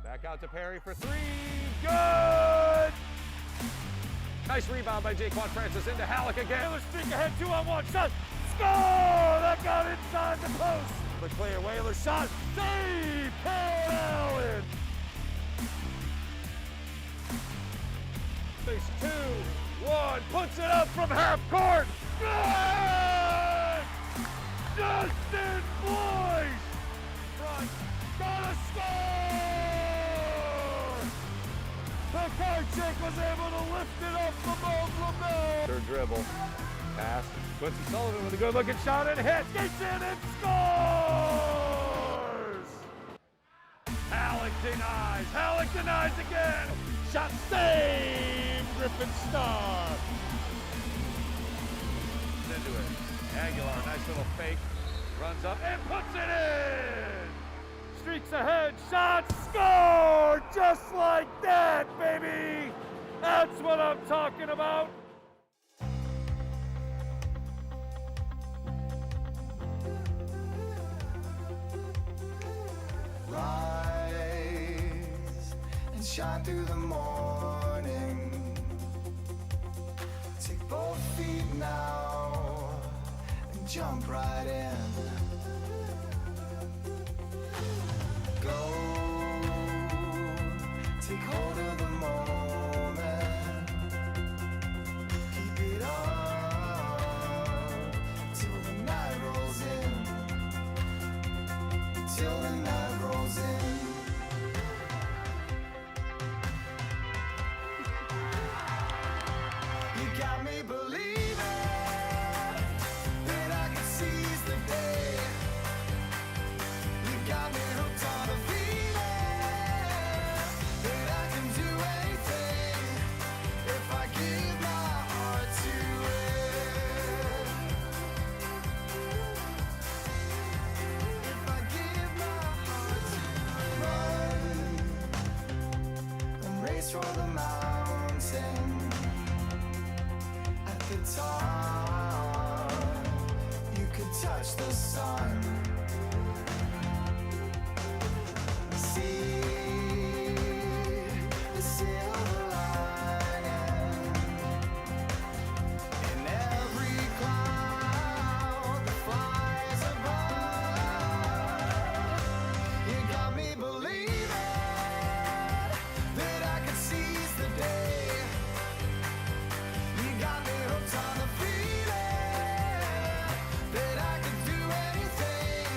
Back out to Perry for three. Good! Nice rebound by Jaquan Francis into Halleck again. Whalers streak ahead, 2-on-1 shot. Score! That got inside the post. The clear Whalers shot. Save! Paul Allen! Face 2-1. Puts it up from half court. Good! Justin Boyce! Front. Gotta score! Pekarczyk was able to lift it up above LaBelle. Third dribble. Pass. Quincy Sullivan with a good looking shot and hits. Gets in and scores! Halleck denies. Halleck denies again. Shot saved. Griffin Star. Into it. Aguilar, nice little fake. Runs up and puts it in. Streaks ahead, shot, score! Just like that, baby! That's what I'm talking about. Rise and shine through the morning. Take both feet now and jump right in. Go, take hold of the moment. Keep it up till the night rolls in. Till the night rolls in. You got me believing that I can seize the day. You got me hooked on a feeling that I can do anything if I give my heart to it. If I give my heart to it. Run and race for the mountain. At the top, you could touch the sun. See the silver lining in every cloud that flies above. You got me believing that I could seize the day. You got me hooked on the feeling that I could do anything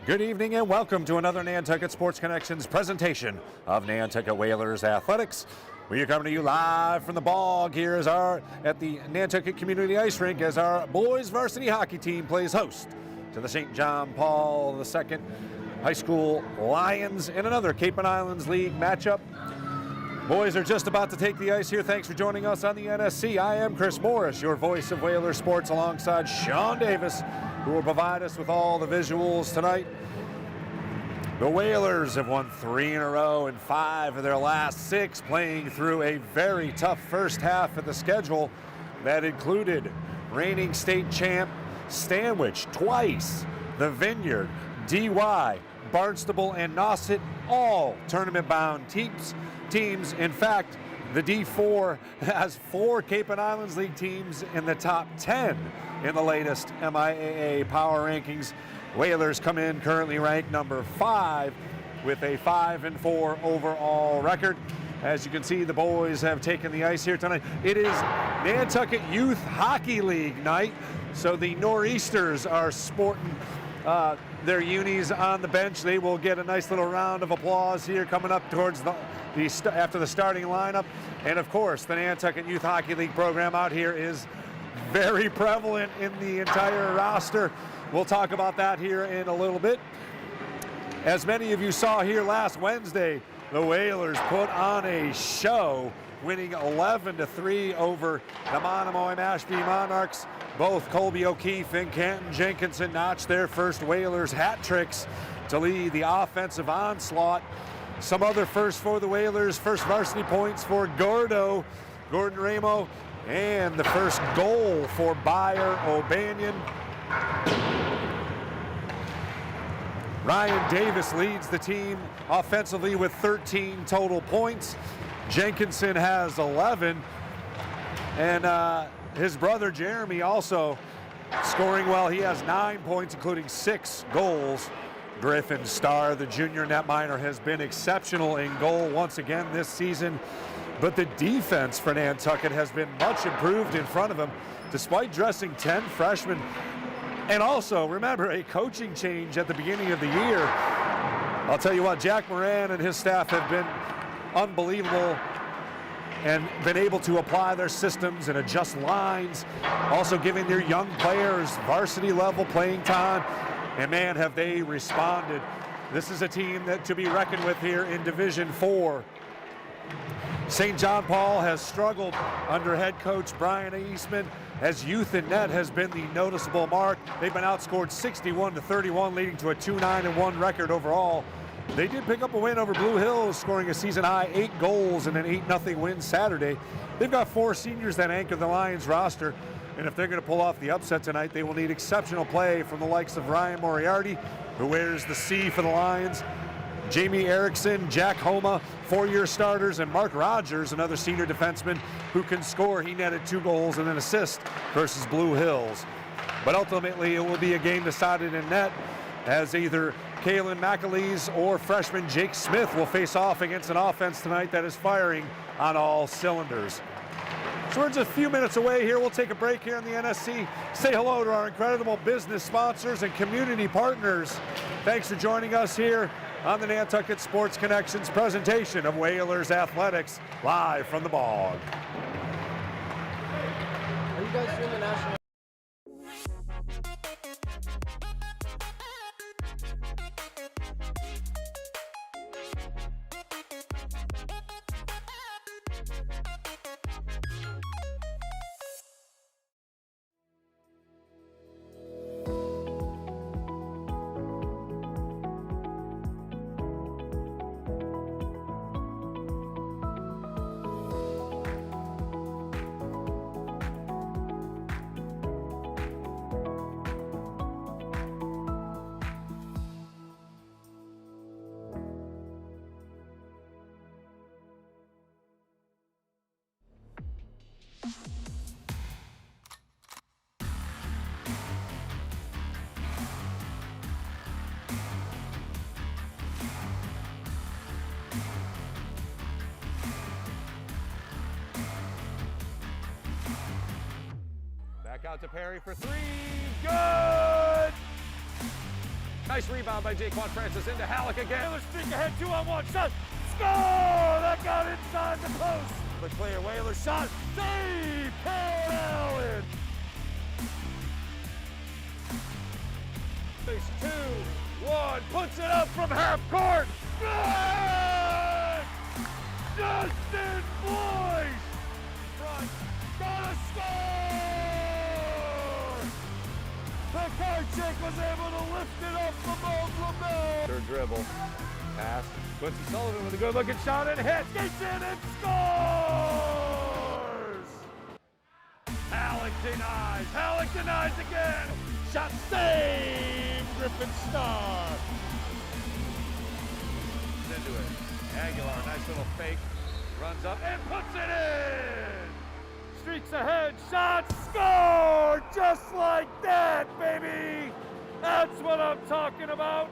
Good evening and welcome to another Nantucket Sports Connections presentation of Nantucket Whalers Athletics. We are coming to you live from the bog here at the Nantucket Community Ice Rink as our boys varsity hockey team plays host to the St. John Paul II High School Lions in another Cape and Islands League matchup. Boys are just about to take the ice here. Thanks for joining us on the NSC. I am Chris Morris, your voice of Whaler Sports, alongside Sean Davis, who will provide us with all the visuals tonight. The Whalers have won 3 in a row and 5 of their last 6, playing through a very tough first half of the schedule that included reigning state champ Stanwich twice, the Vineyard, DY, Barnstable, and Nauset, all tournament-bound teams. In fact, the D4 has 4 Cape and Islands League teams in the top 10 in the latest MIAA power rankings. Whalers come in currently ranked number 5 with a 5-4 overall record. As you can see, the boys have taken the ice here tonight. It is Nantucket Youth Hockey League night, so the Nor'easters are sporting their unis on the bench. They will get a nice little round of applause here coming up towards after the starting lineup. And of course, the Nantucket Youth Hockey League program out here is very prevalent in the entire roster. We'll talk about that here in a little bit. As many of you saw here last Wednesday, the Whalers put on a show, winning 11-3 over the Monomoy Mashpee Monarchs. Both Colby O'Keefe and Canton Jenkinson notched their first Whalers hat tricks to lead the offensive onslaught. Some other firsts for the Whalers: first varsity points for Gordon Ramo, and the first goal for Bayer O'Banion. Ryan Davis leads the team offensively with 13 total points. Jenkinson has 11, and his brother Jeremy also scoring well. He has 9 points, including 6 goals. Griffin Starr, the junior netminder, has been exceptional in goal once again this season, but the defense for Nantucket has been much improved in front of him, despite dressing 10 freshmen. And also, remember, a coaching change at the beginning of the year. I'll tell you what, Jack Moran and his staff have been unbelievable and been able to apply their systems and adjust lines, also giving their young players varsity level playing time. And man, have they responded. This is a team that to be reckoned with here in Division 4. St. John Paul has struggled under head coach Brian Eastman, as youth in net has been the noticeable mark. They've been outscored 61-31, leading to a 2-9-1 record overall. They did pick up a win over Blue Hills, scoring a season-high 8 goals in an 8-0 win Saturday. They've got 4 seniors that anchor the Lions roster, and if they're going to pull off the upset tonight, they will need exceptional play from the likes of Ryan Moriarty, who wears the C for the Lions, Jamie Erickson, Jack Homa, 4-year starters, and Mark Rogers, another senior defenseman who can score. He netted 2 goals and an assist versus Blue Hills. But ultimately, it will be a game decided in net, as either Kalen McAleese or freshman Jake Smith will face off against an offense tonight that is firing on all cylinders. So we're just a few minutes away here. We'll take a break here in the NSC. Say hello to our incredible business sponsors and community partners. Thanks for joining us here on the Nantucket Sports Connections presentation of Whalers Athletics, live from the bog. Are you guys doing the national? Back out to Perry for 3. Good! Nice rebound by Jaquan Francis into Halleck again. Whalers streak ahead, 2-on-1 shot. Score! That got inside the post. The clear Whalers shot. Save! Paul Allen. Face 2-1. Puts it up from half court. Good! Justin Boyce. Front. Gotta score! Pekarczyk was able to lift it up above LaBelle. Third dribble. Pass. Quincy Sullivan with a good looking shot and hits. Gets in and scores! Halleck denies. Halleck denies again. Shot saved. Griffin Star. Into it. Aguilar, nice little fake. Runs up and puts it in. Streaks ahead. Shot. Score! Just like that, baby. That's what I'm talking about.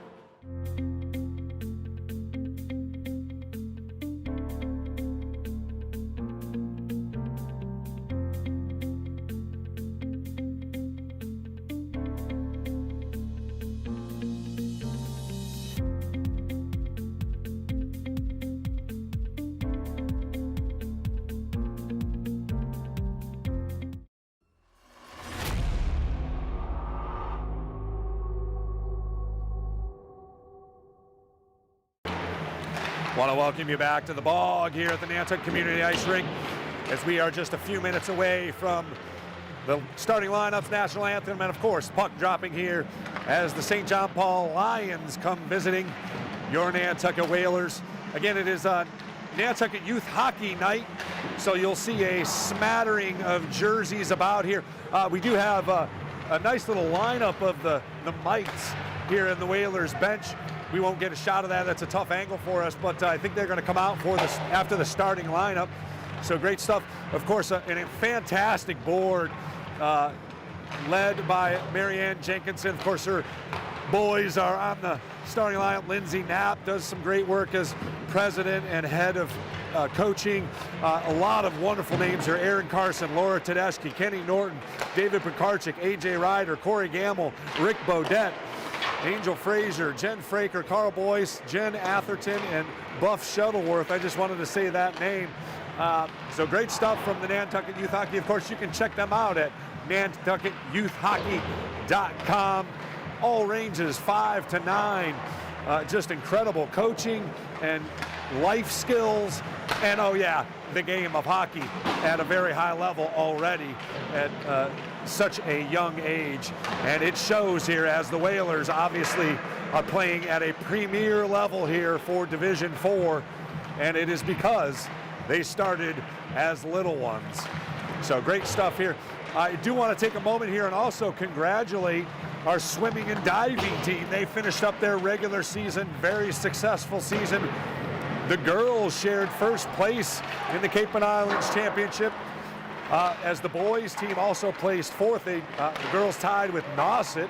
Want to welcome you back to the bog here at the Nantucket Community Ice Rink as we are just a few minutes away from the starting lineups, national anthem, and of course puck dropping here as the St. John Paul Lions come visiting your Nantucket Whalers. Again, it is Nantucket Youth Hockey Night, so you'll see a smattering of jerseys about here. We do have a nice little lineup of the mites here in the Whalers bench. We won't get a shot of that. That's a tough angle for us, but I think they're going to come out for this after the starting lineup. So great stuff. Of course, a fantastic board led by Marianne Jenkinson. Of course, her boys are on the starting lineup. Lindsay Knapp does some great work as president and head of coaching. A lot of wonderful names here. Aaron Carson, Laura Tedeschi, Kenny Norton, David Pekarczyk, AJ Ryder, Corey Gamble, Rick Bodette, Angel Frazier, Jen Fraker, Carl Boyce, Jen Atherton, and Buff Shuttleworth. I just wanted to say that name. So great stuff from the Nantucket Youth Hockey. Of course, you can check them out at nantucketyouthhockey.com. All ranges 5 to 9. Just incredible coaching and life skills. And oh yeah, the game of hockey at a very high level already at such a young age. And it shows here as the Whalers obviously are playing at a premier level here for Division 4. And it is because they started as little ones. So great stuff here. I do want to take a moment here and also congratulate our swimming and diving team. They finished up their regular season, very successful season. The girls shared first place in the Cape and Islands Championship, as the boys team also placed fourth. The girls tied with Nauset.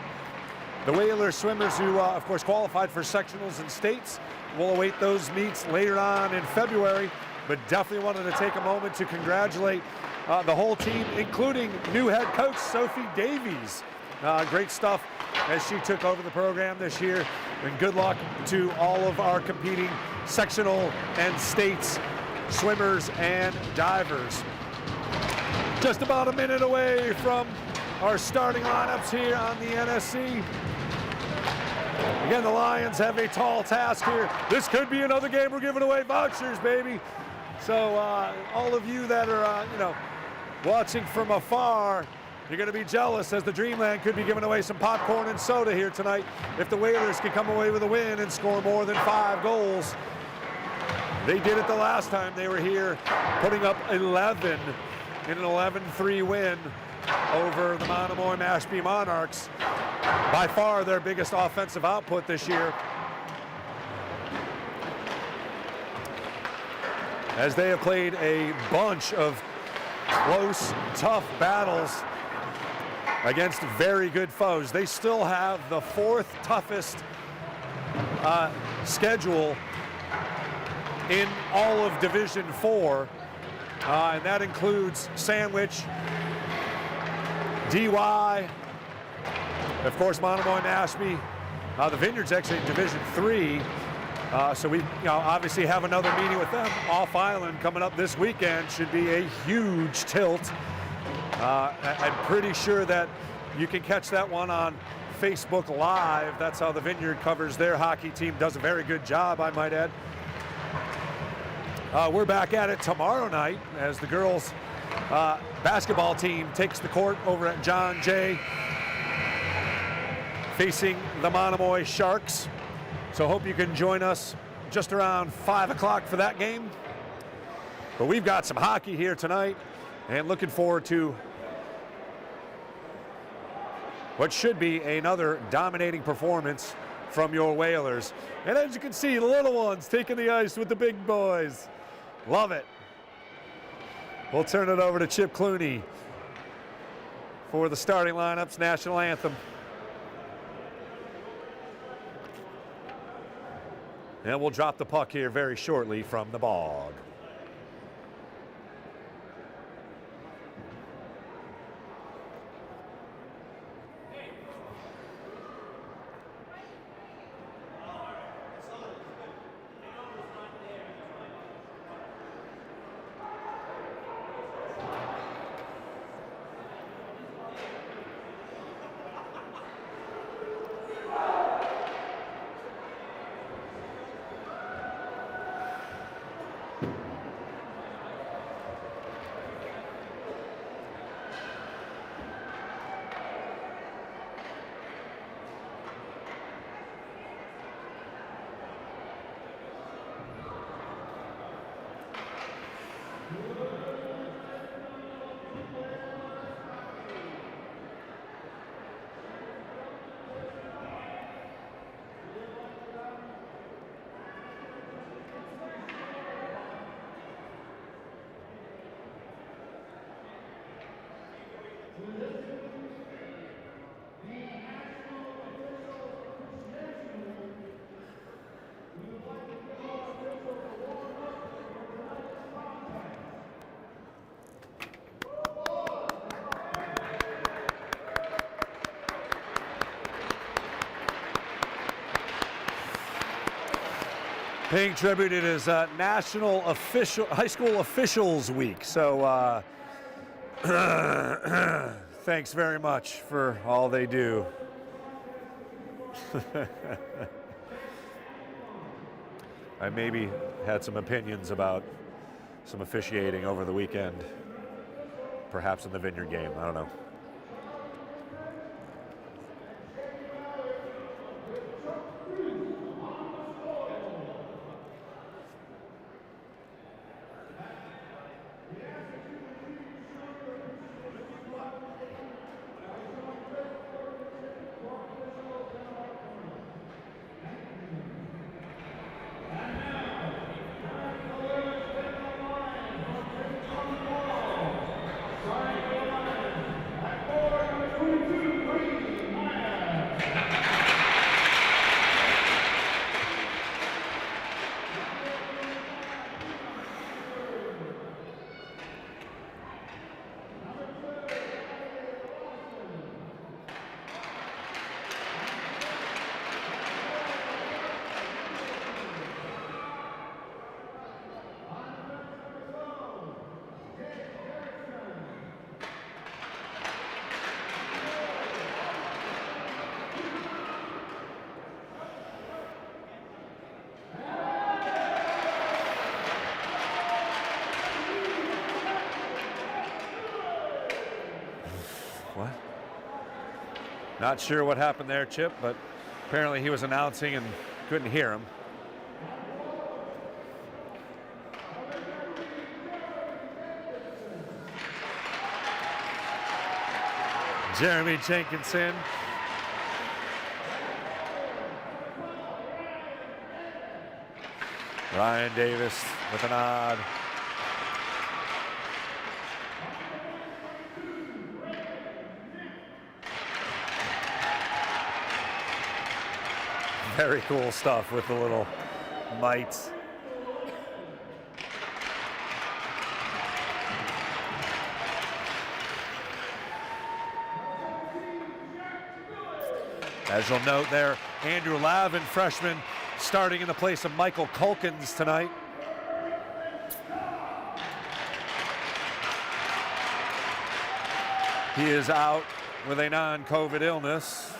The Whalers swimmers who, of course, qualified for sectionals and states will await those meets later on in February, but definitely wanted to take a moment to congratulate the whole team, including new head coach Sophie Davies. Great stuff as she took over the program this year, and good luck to all of our competing sectional and states swimmers and divers. Just about a minute away from our starting lineups here on the NSC. Again, the Lions have a tall task here. This could be another game we're giving away vouchers, baby. So all of you that are, watching from afar, you're going to be jealous as the Dreamland could be giving away some popcorn and soda here tonight if the Whalers can come away with a win and score more than 5 goals. They did it the last time they were here, putting up 11 in an 11-3 win over the Monomoy Mashpee Monarchs. By far their biggest offensive output this year, as they have played a bunch of close, tough battles against very good foes. They still have the 4th toughest schedule in all of Division 4, and that includes Sandwich, DY, of course Monomoy, Mashpee, The Vineyard's actually in Division III, so we obviously have another meeting with them. Off Island coming up this weekend should be a huge tilt. I'm pretty sure that you can catch that one on Facebook Live. That's how the Vineyard covers their hockey team. Does a very good job, I might add. We're back at it tomorrow night as the girls basketball team takes the court over at John Jay, facing the Monomoy Sharks. So hope you can join us just around 5 o'clock for that game. But we've got some hockey here tonight and looking forward to what should be another dominating performance from your Whalers. And as you can see, the little ones taking the ice with the big boys. Love it. We'll turn it over to Chip Clooney for the starting lineups, national anthem. And we'll drop the puck here very shortly from the bog. Paying tribute, it is National High School Officials Week. So thanks very much for all they do. I maybe had some opinions about some officiating over the weekend, perhaps in the Vineyard game, I don't know. What? Not sure what happened there, Chip, but apparently he was announcing and couldn't hear him. Jeremy Jenkinson. Ryan Davis with a nod. Very cool stuff with the little mites. As you'll note there, Andrew Lavin, freshman, starting in the place of Michael Culkins tonight. He is out with a non-COVID illness.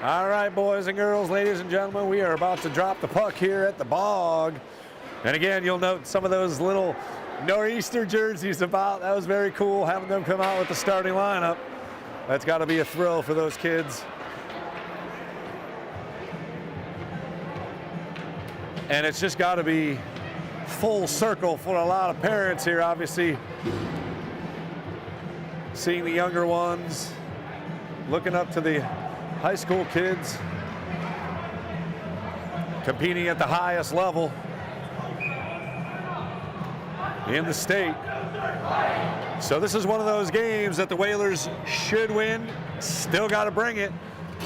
All right, boys and girls, ladies and gentlemen, we are about to drop the puck here at the Bog. And again, you'll note some of those little nor'easter jerseys about. That was very cool, having them come out with the starting lineup. That's got to be a thrill for those kids. And it's just got to be full circle for a lot of parents here, obviously. Seeing the younger ones, looking up to the high school kids competing at the highest level in the state. So this is one of those games that the Whalers should win. Still got to bring it,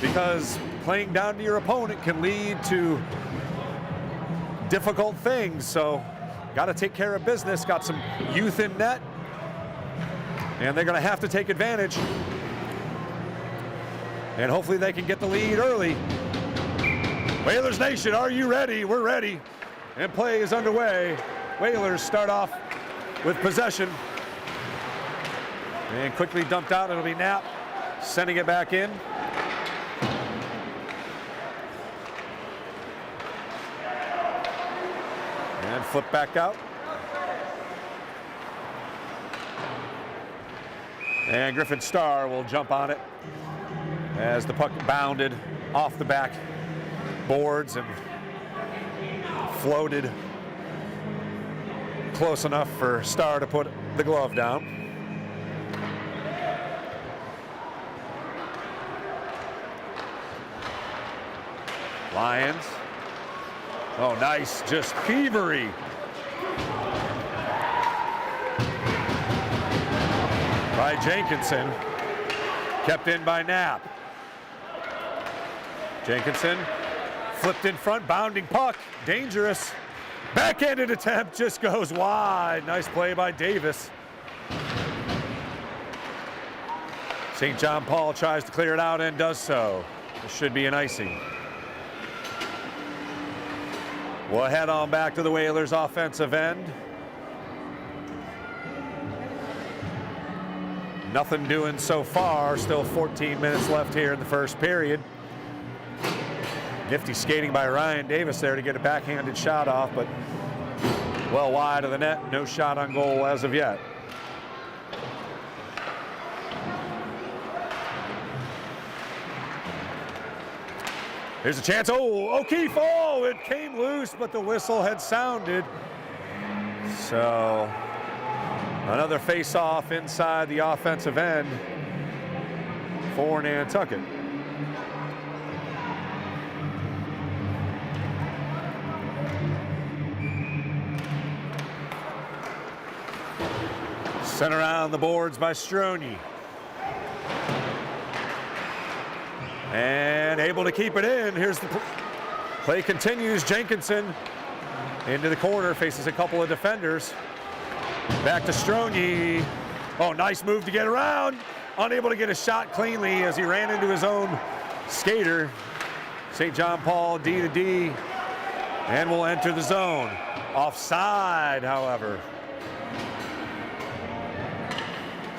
because playing down to your opponent can lead to difficult things. So got to take care of business. Got some youth in net, and they're going to have to take advantage. And hopefully they can get the lead early. Whalers Nation, are you ready? We're ready. And play is underway. Whalers start off with possession. And quickly dumped out. It'll be Knapp sending it back in. And flip back out. And Griffin Starr will jump on it as the puck bounded off the back boards and floated close enough for Starr to put the glove down. Lions. Oh, nice, just thievery. By Jenkinson, kept in by Knapp. Jenkinson flipped in front, bounding puck, dangerous. Backhanded attempt just goes wide. Nice play by Davis. St. John Paul tries to clear it out and does so. This should be an icing. We'll head on back to the Whalers' offensive end. Nothing doing so far. Still 14 minutes left here in the first period. Nifty skating by Ryan Davis there to get a backhanded shot off, but well wide of the net. No shot on goal as of yet. Here's a chance. Oh, O'Keefe. Oh, it came loose, but the whistle had sounded. So another face-off inside the offensive end for Nantucket. Sent around the boards by Stroni. And able to keep it in. Here's the play continues. Jenkinson into the corner, faces a couple of defenders. Back to Strony. Oh, nice move to get around. Unable to get a shot cleanly as he ran into his own skater. St. John Paul D to D, and will enter the zone. Offside, however.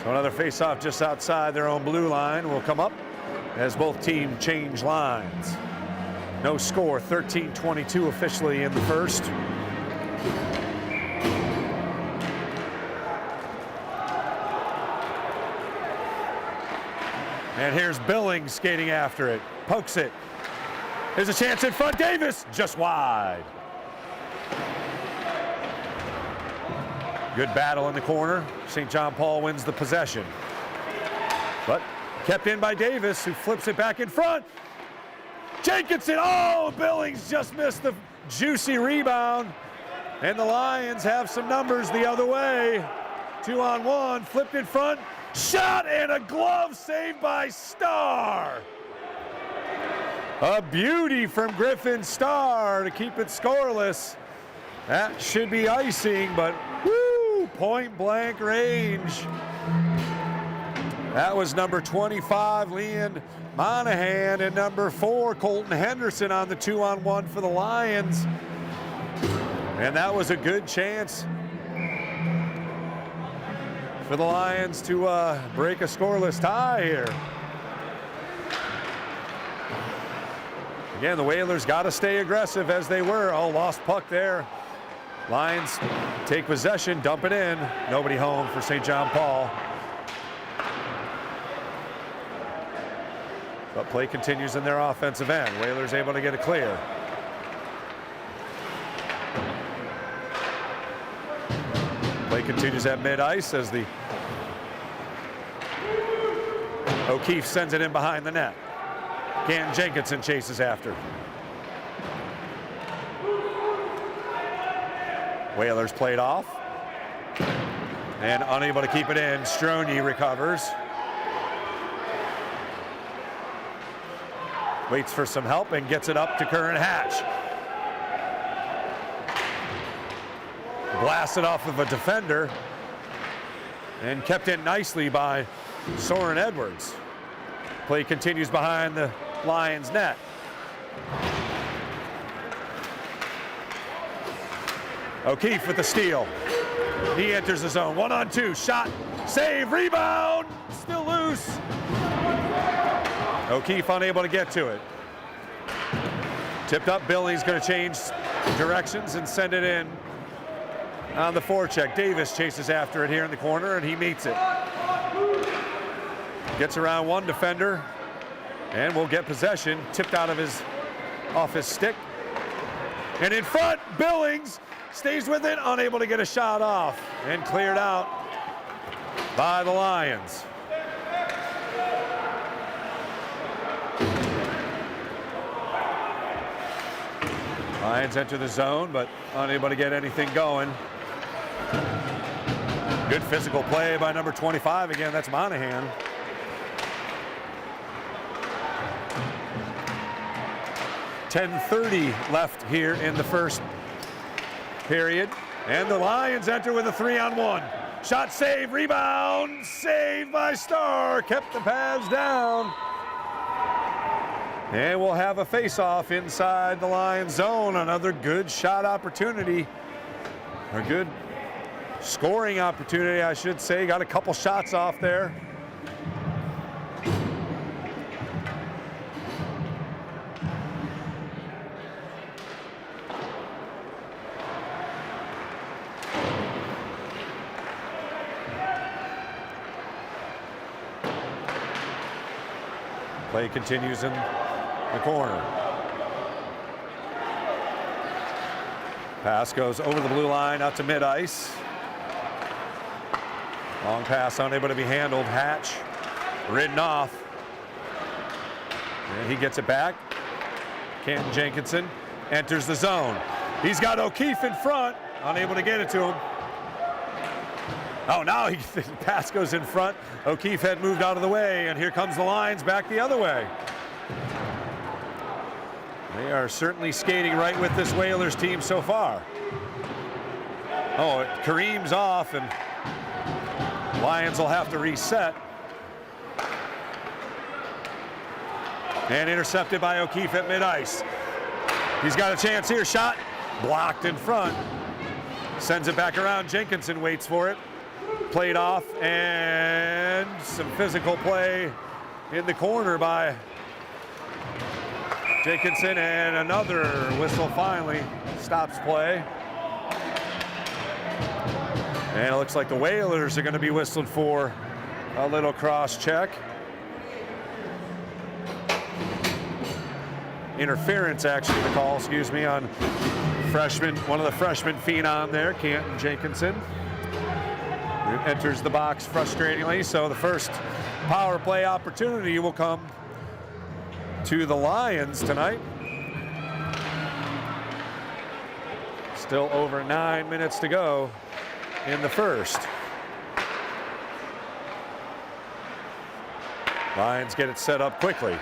So another face-off just outside their own blue line will come up as both teams change lines. No score, 13-22 officially in the first. And here's Billings skating after it, pokes it. There's a chance in front, Davis, just wide. Good battle in the corner. St. John Paul wins the possession. But kept in by Davis, who flips it back in front. Jenkinson, oh, Billings just missed the juicy rebound. And the Lions have some numbers the other way. 2-on-1, flipped in front. Shot and a glove saved by Starr. A beauty from Griffin Starr to keep it scoreless. That should be icing, but woo, point blank range. That was number 25, Leon Monahan, and number 4, Colton Henderson on the 2-on-1 for the Lions. And that was a good chance for the Lions to break a scoreless tie here. Again, the Whalers got to stay aggressive as they were. Oh, lost puck there. Lions take possession, dump it in. Nobody home for St. John Paul. But play continues in their offensive end. Whalers able to get it clear. Play continues at mid-ice as the O'Keefe sends it in behind the net. Canton Jenkinson chases after. Whalers played off. And unable to keep it in, Strony recovers. Waits for some help and gets it up to Curran Hatch. Blasted off of a defender and kept in nicely by Soren Edwards. Play continues behind the Lions net. O'Keefe with the steal. He enters the zone. 1-on-2, shot, save, rebound, still loose. O'Keefe unable to get to it. Tipped up, Billy's gonna change directions and send it in on the forecheck. Davis chases after it here in the corner and he meets it. Gets around one defender and will get possession. Tipped out of off his stick. And in front, Billings stays with it, unable to get a shot off, and cleared out by the Lions. Lions enter the zone, but unable to get anything going. Good physical play by number 25. Again, that's Monahan. .10:30 left here in the first period. And the Lions enter with a 3-on-1. Shot, save, rebound, saved by Starr. Kept the pads down. And we'll have a face-off inside the Lions zone. Another good shot opportunity. A good scoring opportunity, I should say. Got a couple shots off there. Play continues in the corner. Pass goes over the blue line out to mid-ice. Long pass unable to be handled. Hatch ridden off. And he gets it back. Canton Jenkinson enters the zone. He's got O'Keefe in front, unable to get it to him. Oh, now the pass goes in front. O'Keefe had moved out of the way, and here comes the Lions back the other way. They are certainly skating right with this Whalers team so far. Oh, Kareem's off, and Lions will have to reset. And intercepted by O'Keefe at mid-ice. He's got a chance here, shot, blocked in front. Sends it back around, Jenkinson waits for it. Played off, and some physical play in the corner by Jenkinson, and another whistle finally stops play. And it looks like the Whalers are going to be whistled for a little cross check. Interference, actually, the call, excuse me, on freshman, one of the freshman phenom there, Canton Jenkinson. Enters the box frustratingly, so the first power play opportunity will come to the Lions tonight. Still over 9 minutes to go in the first. Lions get it set up quickly.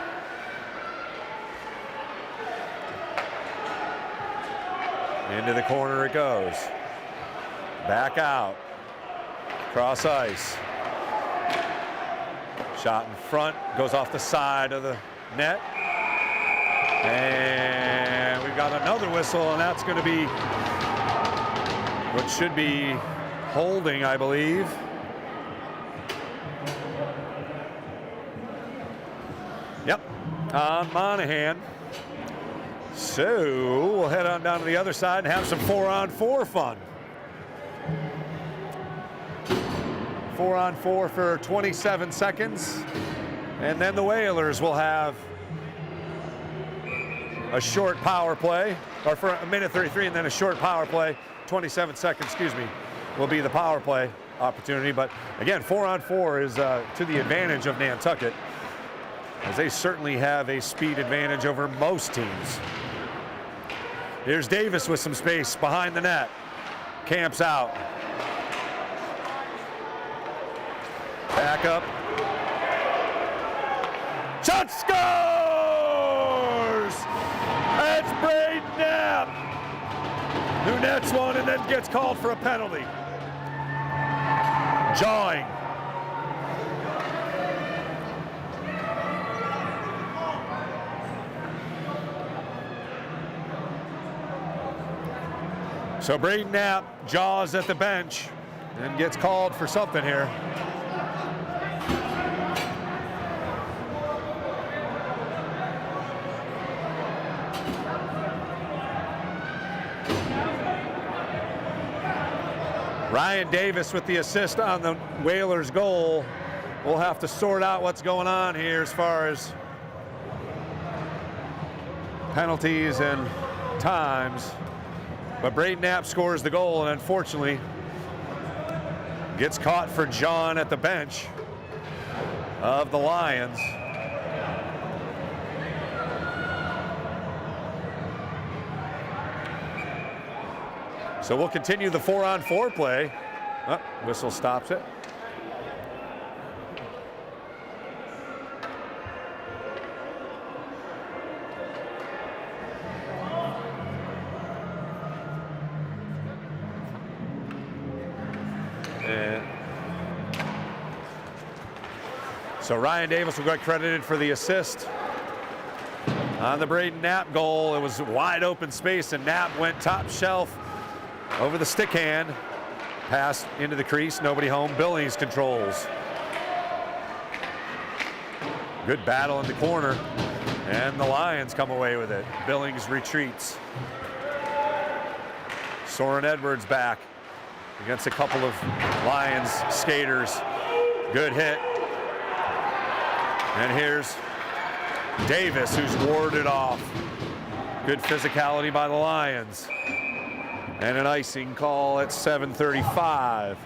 Into the corner it goes. Back out. Cross ice. Shot in front, goes off the side of the net. And we've got another whistle, and that's going to be what should be holding, I believe. Yep, on Monahan. So we'll head on down to the other side and have some 4-on-4 fun. 4-on-4 for 27 seconds. And then the Whalers will have a short power play, or for a minute 33, and then a short power play. 27 seconds, excuse me, will be the power play opportunity. But again, 4-on-4 is to the advantage of Nantucket, as they certainly have a speed advantage over most teams. Here's Davis with some space behind the net. Camps out. Back up. Shot, scores! That's Braden Knapp, who nets one and then gets called for a penalty. Jawing. So Braden Knapp jaws at the bench and gets called for something here. Ryan Davis with the assist on the Whalers goal. We'll have to sort out what's going on here as far as penalties and times. But Braden Knapp scores the goal, and unfortunately gets caught for John at the bench of the Lions. So we'll continue the 4-on-4 play. Oh, whistle stops it. So Ryan Davis will get credited for the assist on the Braden Knapp goal. It was wide open space, and Knapp went top shelf over the stick hand. Pass into the crease, nobody home. Billings controls. Good battle in the corner, and the Lions come away with it. Billings retreats. Soren Edwards back against a couple of Lions skaters. Good hit. And here's Davis, who's warded off. Good physicality by the Lions. And an icing call at 7:35.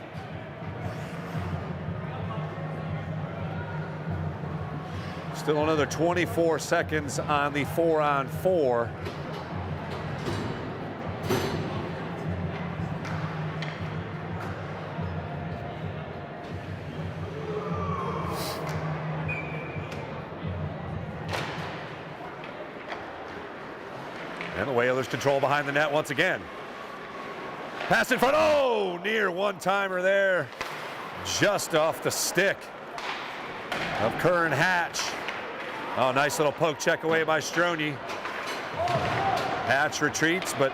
Still another 24 seconds on the 4-on-4. And the Whalers control behind the net once again. Pass in front, oh, near one-timer there. Just off the stick of Curran Hatch. Oh, nice little poke check away by Stroni. Hatch retreats, but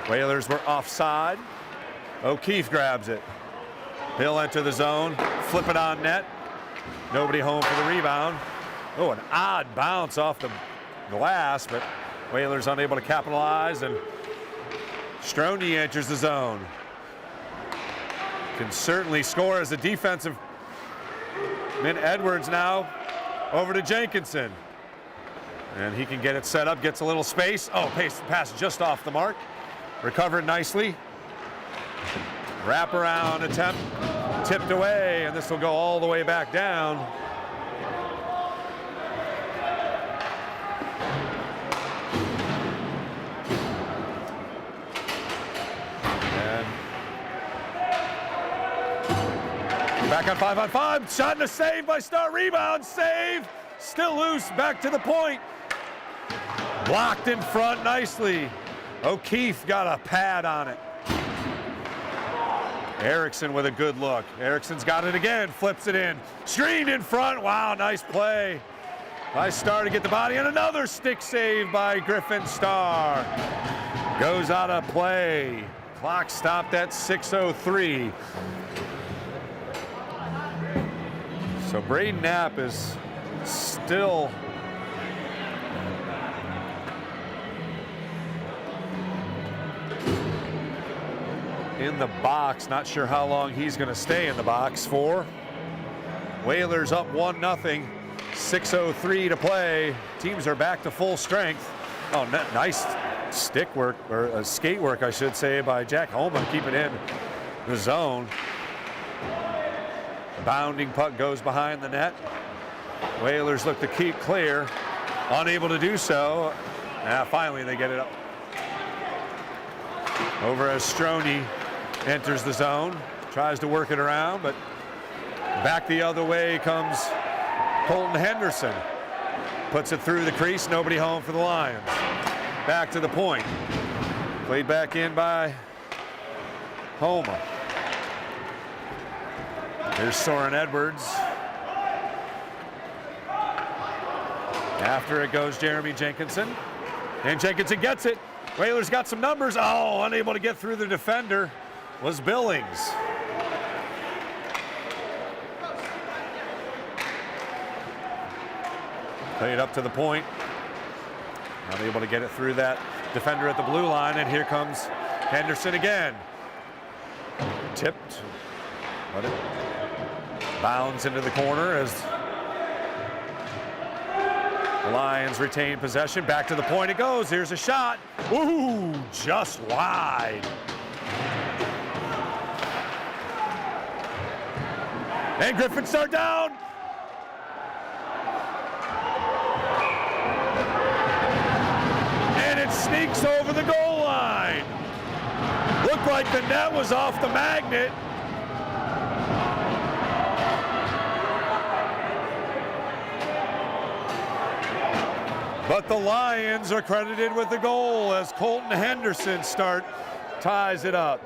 Whalers were offside. O'Keefe grabs it. He'll enter the zone, flip it on net. Nobody home for the rebound. Oh, an odd bounce off the glass, but Whalers unable to capitalize, and Stroni enters the zone. Can certainly score as a defensive. Min Edwards now over to Jenkinson. And he can get it set up, gets a little space. Oh, pass just off the mark. Recovered nicely. Wraparound attempt, tipped away, and this will go all the way back down. And back on 5-on-5, shot and a save by Star, rebound, save, still loose, back to the point. Blocked in front nicely. O'Keefe got a pad on it. Erickson with a good look. Erickson's got it again, flips it in. Screened in front, wow, nice play. Nice Star to get the body, and another stick save by Griffin Star. Goes out of play. Clock stopped at 6:03. So Braden Knapp is still in the box. Not sure how long he's going to stay in the box for. Whalers up 1-0. 6:03 to play. Teams are back to full strength. Oh, nice stick work, or skate work, I should say, by Jack Holman, keeping in the zone. Bounding puck goes behind the net. Whalers look to keep clear. Unable to do so. Finally they get it up. Over as Stroni enters the zone, tries to work it around, but back the other way comes Colton Henderson. Puts it through the crease, nobody home for the Lions. Back to the point. Played back in by Homa. Here's Soren Edwards. After it goes Jeremy Jenkinson. And Jenkinson gets it. Whalers got some numbers. Oh, unable to get through the defender was Billings. Played up to the point. Unable to get it through that defender at the blue line, and here comes Henderson again. Tipped. Let it bounds into the corner as the Lions retain possession. Back to the point it goes. Here's a shot. Ooh, just wide. And Griffin Star down. And it sneaks over the goal line. Looked like the net was off the magnet. But the Lions are credited with the goal as Colton Henderson ties it up.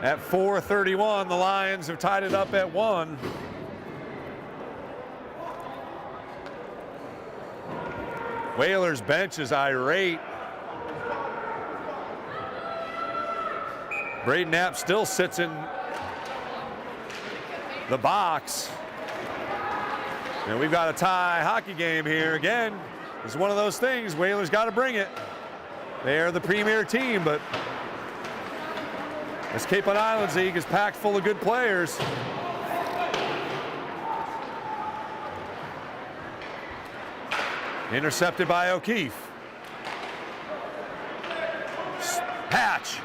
At 4:31, the Lions have tied it up at 1. Whalers bench is irate. Braden Knapp still sits in the box. And we've got a tie hockey game here again. It's one of those things, Whalers got to bring it. They are the premier team, but this Cape and Islands League is packed full of good players. Intercepted by O'Keefe. Hatch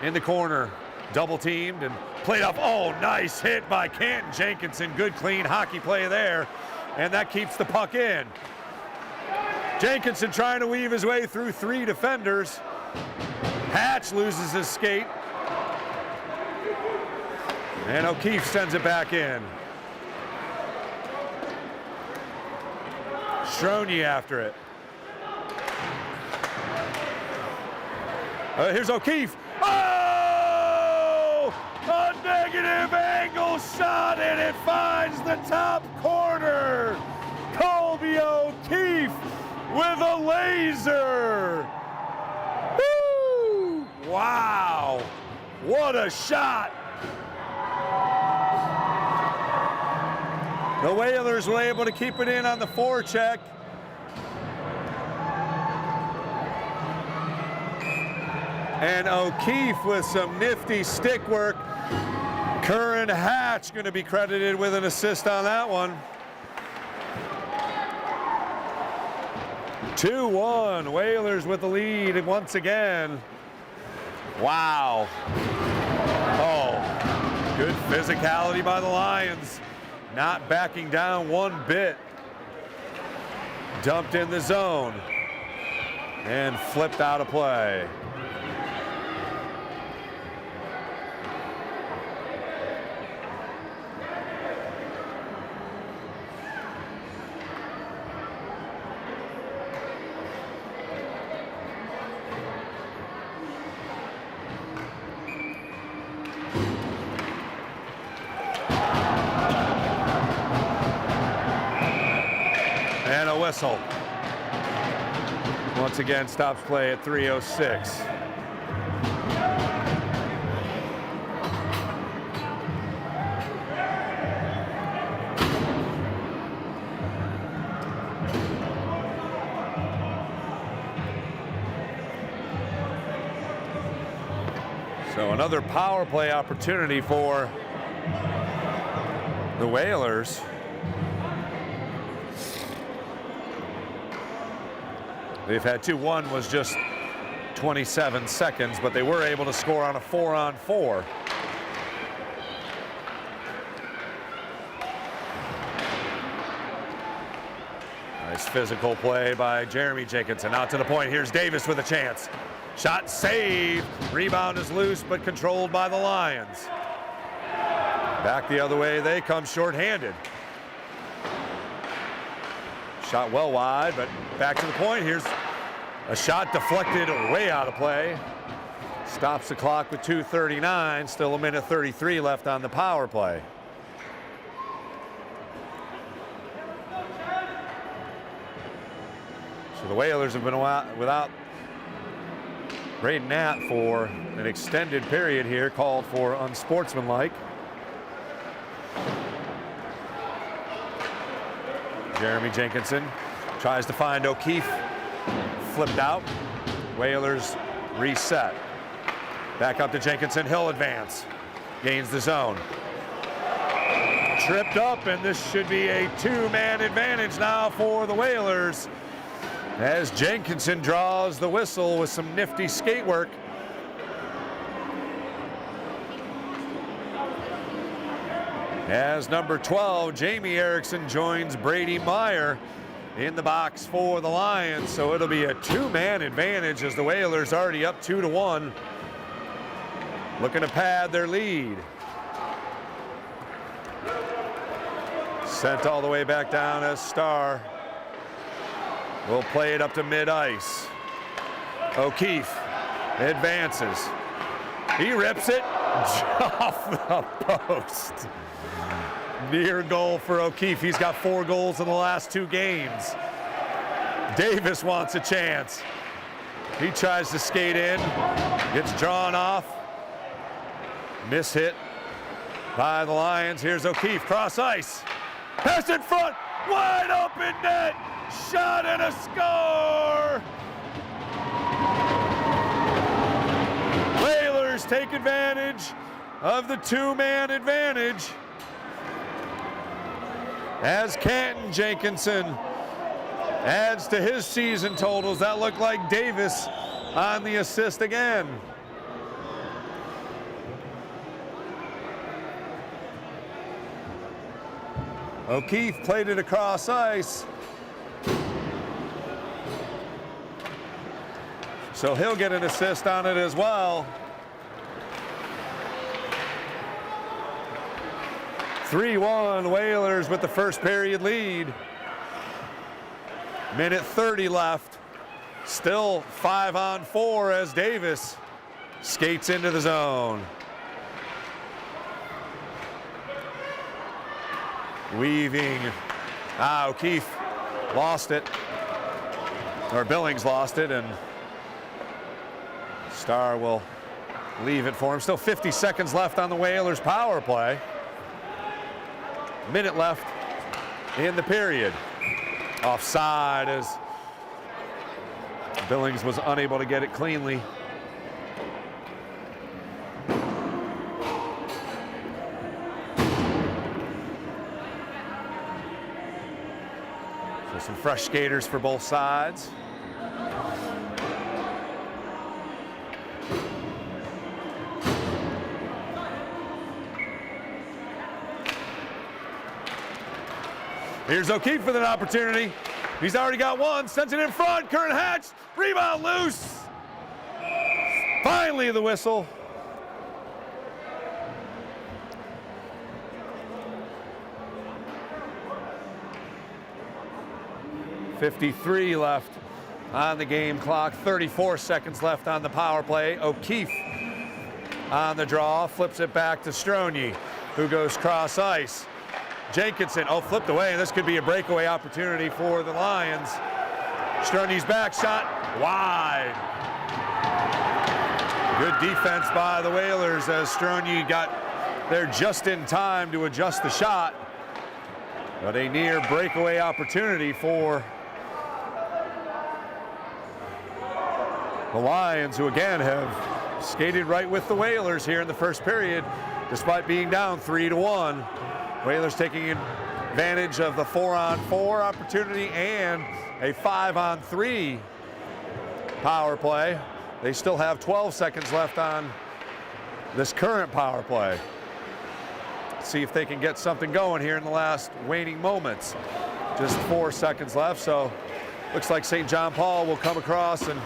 in the corner, double teamed and played off. Oh, nice hit by Canton Jenkinson. Good clean hockey play there. And that keeps the puck in. Jenkinson trying to weave his way through 3 defenders. Hatch loses his skate. And O'Keefe sends it back in. Stroni after it. Here's O'Keefe. Oh! A negative angle shot, and it finds the top corner. Colby O'Keefe with a laser. Woo! Wow! What a shot! The Whalers were able to keep it in on the forecheck. And O'Keefe with some nifty stick work. Curran Hatch going to be credited with an assist on that one. 2-1, Whalers with the lead once again. Wow. Oh, good physicality by the Lions. Not backing down one bit. Dumped in the zone and flipped out of play. And a whistle. Once again, stops play at 3:06. So another power play opportunity for the Whalers. They've had 2. One was just 27 seconds, but they were able to score on a 4-on-4. Nice physical play by Jeremy Jenkinson. Out to the point. Here's Davis with a chance. Shot saved. Rebound is loose, but controlled by the Lions. Back the other way they come shorthanded. Shot well wide, but back to the point. Here's a shot deflected way out of play. Stops the clock with 2:39. Still a minute 33 left on the power play. So the Whalers have been without Braden Knapp for an extended period here, called for unsportsmanlike. Jeremy Jenkinson tries to find O'Keefe, flipped out. Whalers reset. Back up to Jenkinson, he'll advance. Gains the zone. Tripped up, and this should be a 2-man advantage now for the Whalers, as Jenkinson draws the whistle with some nifty skate work. As number 12, Jamie Erickson joins Brady Meyer in the box for the Lions. So it'll be a 2-man advantage, as the Whalers already up 2-1. Looking to pad their lead. Sent all the way back down as Starr. We'll play it up to mid-ice. O'Keefe advances. He rips it off the post. Near goal for O'Keefe. He's got 4 goals in the last 2 games. Davis wants a chance. He tries to skate in, gets drawn off. Miss hit by the Lions. Here's O'Keefe, cross ice. Pass in front, wide open net. Shot and a score! Whalers take advantage of the 2-man advantage, as Canton Jenkinson adds to his season totals. That looked like Davis on the assist again. O'Keefe played it across ice. So he'll get an assist on it as well. 3-1 Whalers with the first period lead. Minute 30 left. Still 5-on-4 as Davis skates into the zone. Weaving. O'Keefe lost it. Or Billings lost it, and Starr will leave it for him. Still 50 seconds left on the Whalers power play. Minute left in the period. Offside as Billings was unable to get it cleanly. So some fresh skaters for both sides. Here's O'Keefe with an opportunity. He's already got one, sends it in front, Curran Hatch, rebound loose. Finally the whistle. .53 left on the game clock, 34 seconds left on the power play. O'Keefe on the draw, flips it back to Stronje, who goes cross ice. Jenkinson, flipped away. This could be a breakaway opportunity for the Lions. Stronje's back shot, wide. Good defense by the Whalers as Stronje got there just in time to adjust the shot. But a near breakaway opportunity for the Lions, who again have skated right with the Whalers here in the first period, despite being down 3-1. Whalers taking advantage of the 4-on-4 opportunity and a 5-on-3 power play. They still have 12 seconds left on this current power play. See if they can get something going here in the last waning moments. Just 4 seconds left, so looks like St. John Paul will come across and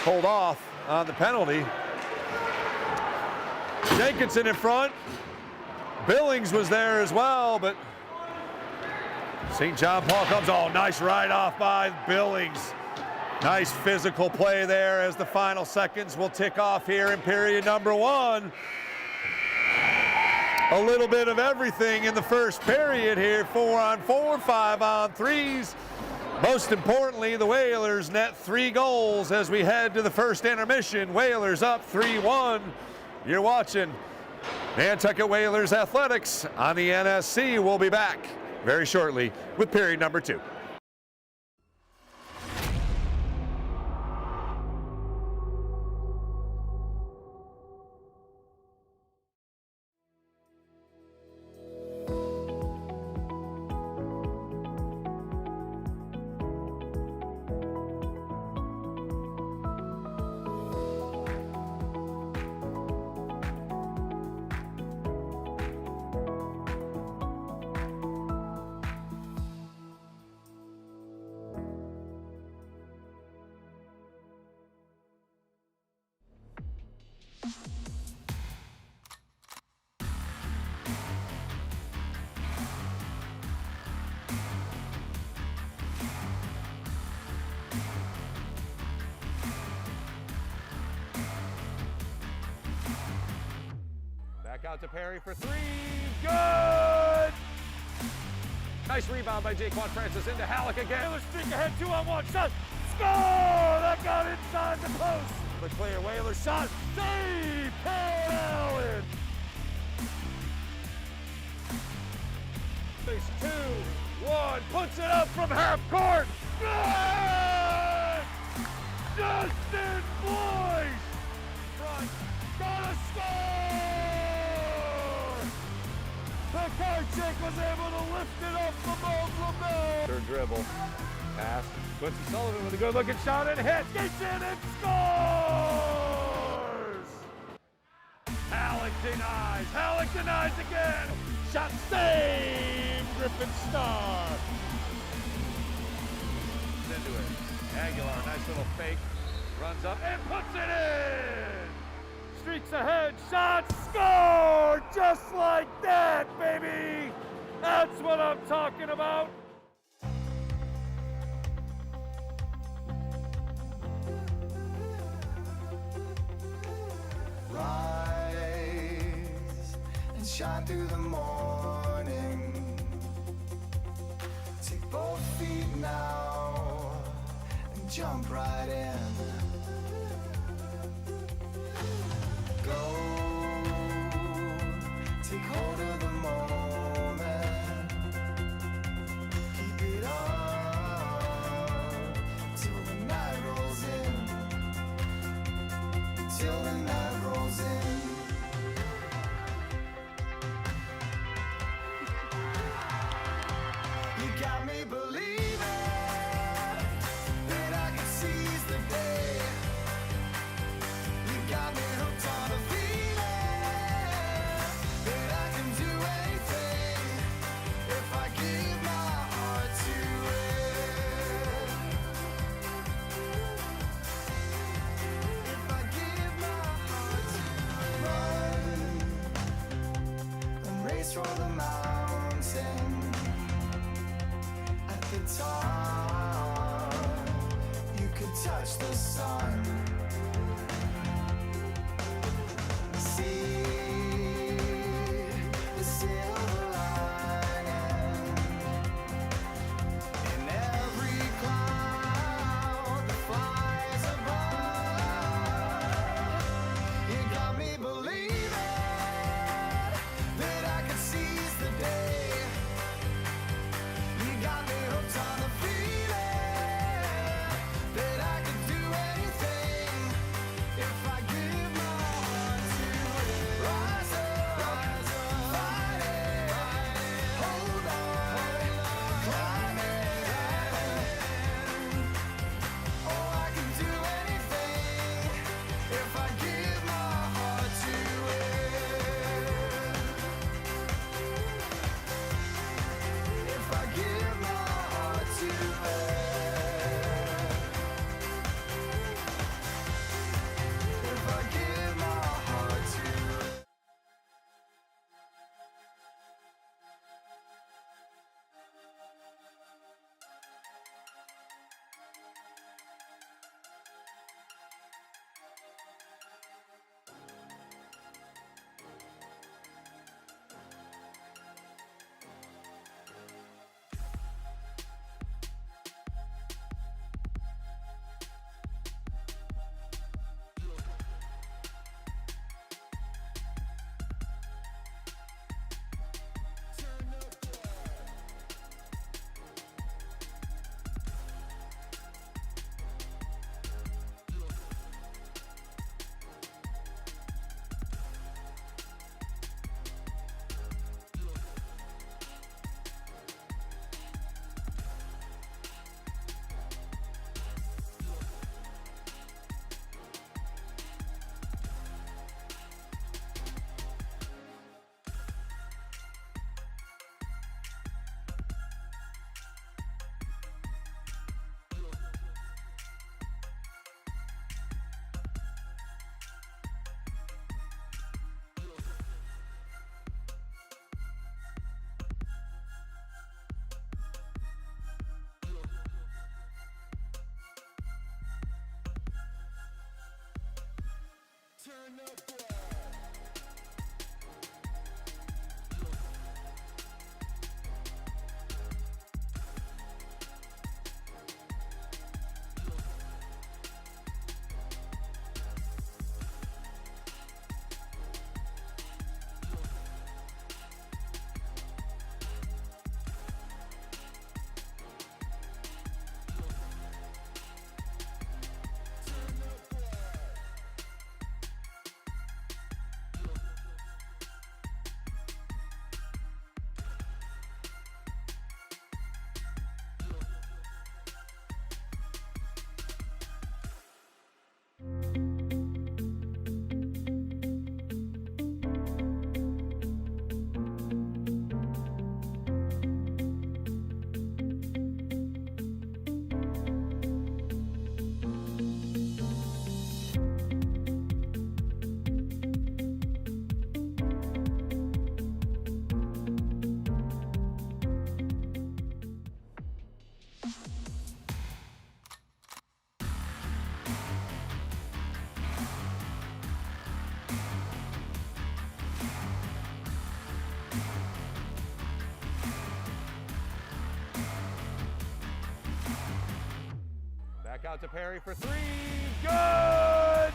hold off on the penalty. Jenkinson in front. Billings was there as well, but St. John Paul comes. Nice ride off by Billings. Nice physical play there as the final seconds will tick off here in period number 1. A little bit of everything in the first period here. 4-on-4, 5-on-3s. Most importantly, the Whalers net 3 goals as we head to the first intermission. Whalers up 3-1. You're watching Nantucket Whalers Athletics on the NSC. We'll be back very shortly with period number 2. Back out to Perry for 3, good! Nice rebound by Jaquan Francis into Halleck again. Let's streak ahead, 2-on-1, shot, score! That got inside the post. The clear Whalers shot, save, Allen! Face 2-1, puts it up from half court. Good! Justin Boyce! Front, gonna score! The card check was able to lift it up the Mobley. Third dribble, pass. Quincy Sullivan with a good looking shot and hits. Gets in and scores! Halleck denies. Halleck denies again. Shot saved. Griffin Starr. Into it. Aguilar, nice little fake. Runs up and puts it in! Streaks ahead, shot, score! Just like that, baby! That's what I'm talking about! Rise and shine through the morning. Take both feet now and jump right in. Go, take hold of the moment. Keep it up till the night rolls in. Till the night rolls in. You got me believing that I can seize the day. You got me hooked on a feeling that I can do anything if I give my heart to it. If I give my heart to it. Run and race for the mountain. At the top, you could touch the sun. See the silver lining in every cloud that flies above. You got me believing that I could seize the day. You got me hooked on the feeling that I could do anything if Back out to Perry for three. Good!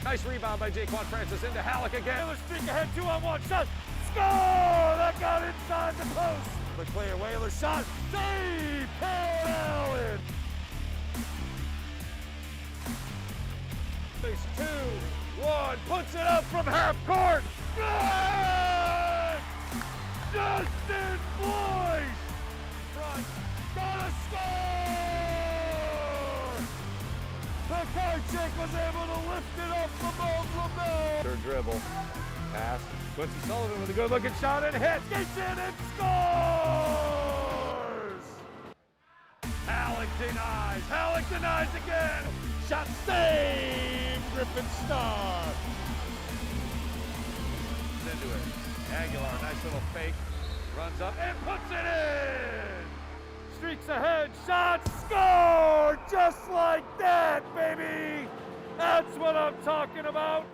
Nice rebound by Jaquan Francis into Halleck again. Whalers streak ahead, 2-on-1 shot. Score! That got inside the post. The clear Whalers shot. Save! Paul Allen! Face 2-1. Puts it up from half court. Good! Justin Boyce! Front. Gonna score! The card check was able to lift it up above LaBelle. Third dribble. Pass. Quincy Sullivan with a good looking shot and hits. Gets in and scores! Halleck denies. Halleck denies again. Shot saved. Griffin Star. Into it. Aguilar, nice little fake. Runs up and puts it in. Streaks ahead. Shot. Score! Just like that, baby. That's what I'm talking about.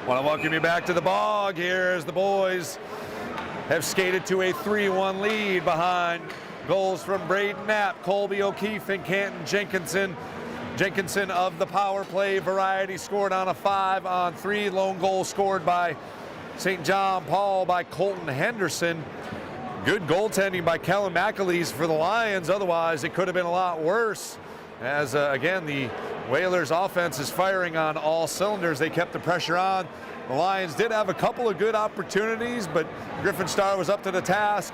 Want to welcome you back to the Bog here as the boys have skated to a 3-1 lead behind goals from Braden Knapp, Colby O'Keefe, and Canton Jenkinson. Jenkinson of the power play variety scored on a 5-on-3. Lone goal scored by St. John Paul by Colton Henderson. Good goaltending by Kellen McAleese for the Lions. Otherwise, it could have been a lot worse. As, again, the Whalers offense is firing on all cylinders. They kept the pressure on. The Lions did have a couple of good opportunities, but Griffin Star was up to the task.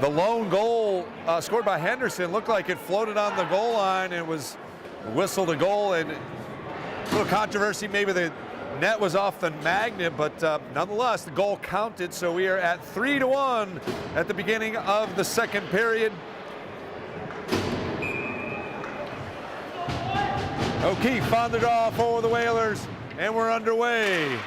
The lone goal scored by Henderson looked like it floated on the goal line and was whistled a goal. And a little controversy, maybe the net was off the magnet, but nonetheless, the goal counted. So we are at 3-1 at the beginning of the second period. O'Keefe on the draw for the Whalers, and we're underway.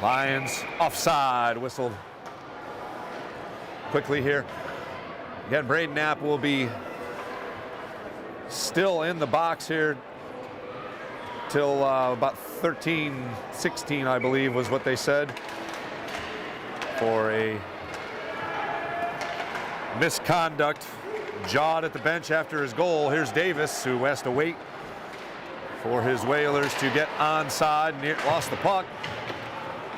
Lions offside, whistled quickly here. Again, Braden Knapp will be still in the box here till about 13-16, I believe, was what they said, for a misconduct. Jawed at the bench after his goal. Here's Davis, who has to wait for his Whalers to get onside. Lost the puck.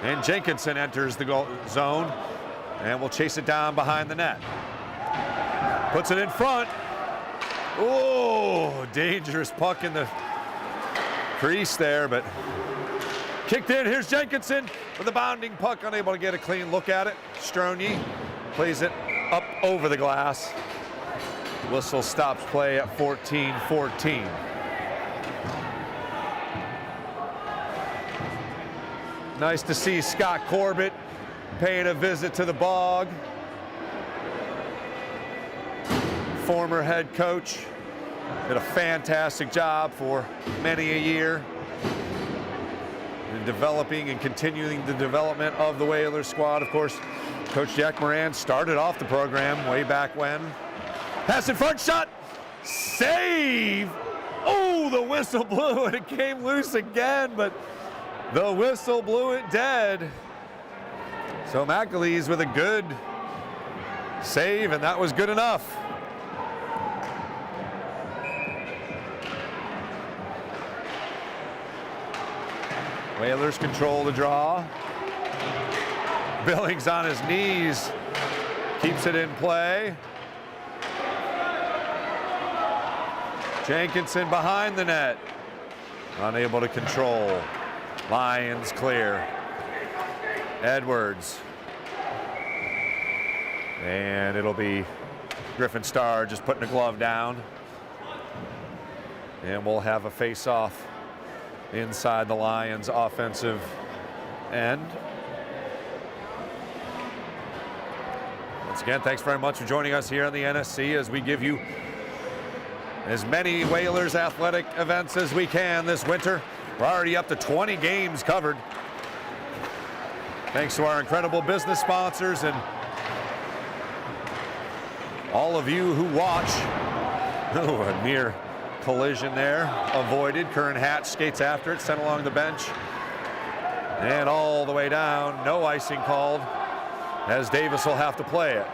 And Jenkinson enters the goal zone and will chase it down behind the net. Puts it in front. Oh, dangerous puck in the crease there, but kicked in. Here's Jenkinson with a bounding puck, unable to get a clean look at it. Strony plays it up over the glass. Whistle stops play at 14-14. Nice to see Scott Corbett paying a visit to the Bog. Former head coach, did a fantastic job for many a year in developing and continuing the development of the Whalers squad. Of course, Coach Jack Moran started off the program way back when. Pass in front, shot, save! Oh, the whistle blew and it came loose again, but the whistle blew it dead. So McAleese with a good save, and that was good enough. Whalers control the draw. Billings on his knees, keeps it in play. Jenkinson behind the net, unable to control. Lions clear. Edwards. And it'll be Griffin Starr just putting a glove down. And we'll have a face-off inside the Lions offensive end. Once again, thanks very much for joining us here on the NSC as we give you as many Whalers athletic events as we can this winter. We're already up to 20 games covered. Thanks to our incredible business sponsors and all of you who watch. Oh, a near collision there, avoided. Curran Hatch skates after it, sent along the bench. And all the way down, no icing called, as Davis will have to play it.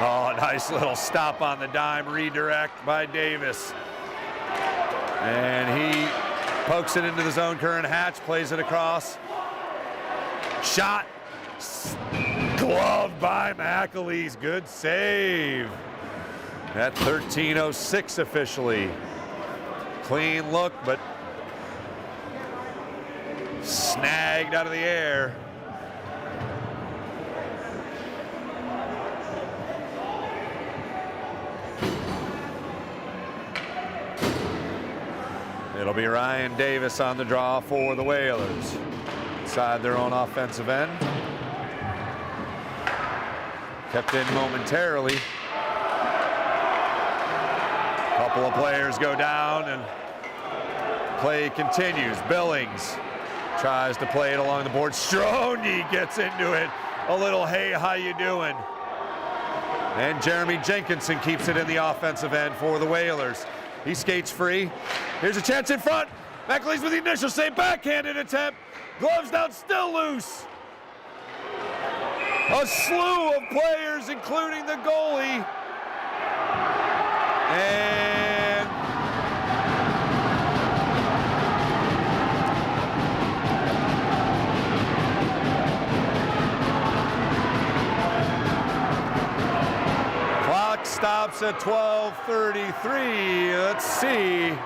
Oh, nice little stop on the dime, redirect by Davis. And he pokes it into the zone. Curran Hatch plays it across. Shot. Gloved by McAleese. Good save. At 13:06 officially. Clean look, but snagged out of the air. It'll be Ryan Davis on the draw for the Whalers. Inside their own offensive end. Kept in momentarily. Couple of players go down and play continues. Billings tries to play it along the board. Strony gets into it. A little hey, how you doing? And Jeremy Jenkinson keeps it in the offensive end for the Whalers. He skates free. Here's a chance in front. McAleese with the initial save, backhanded attempt. Gloves down, still loose. A slew of players, including the goalie. And clock stops at 12:33. Let's see.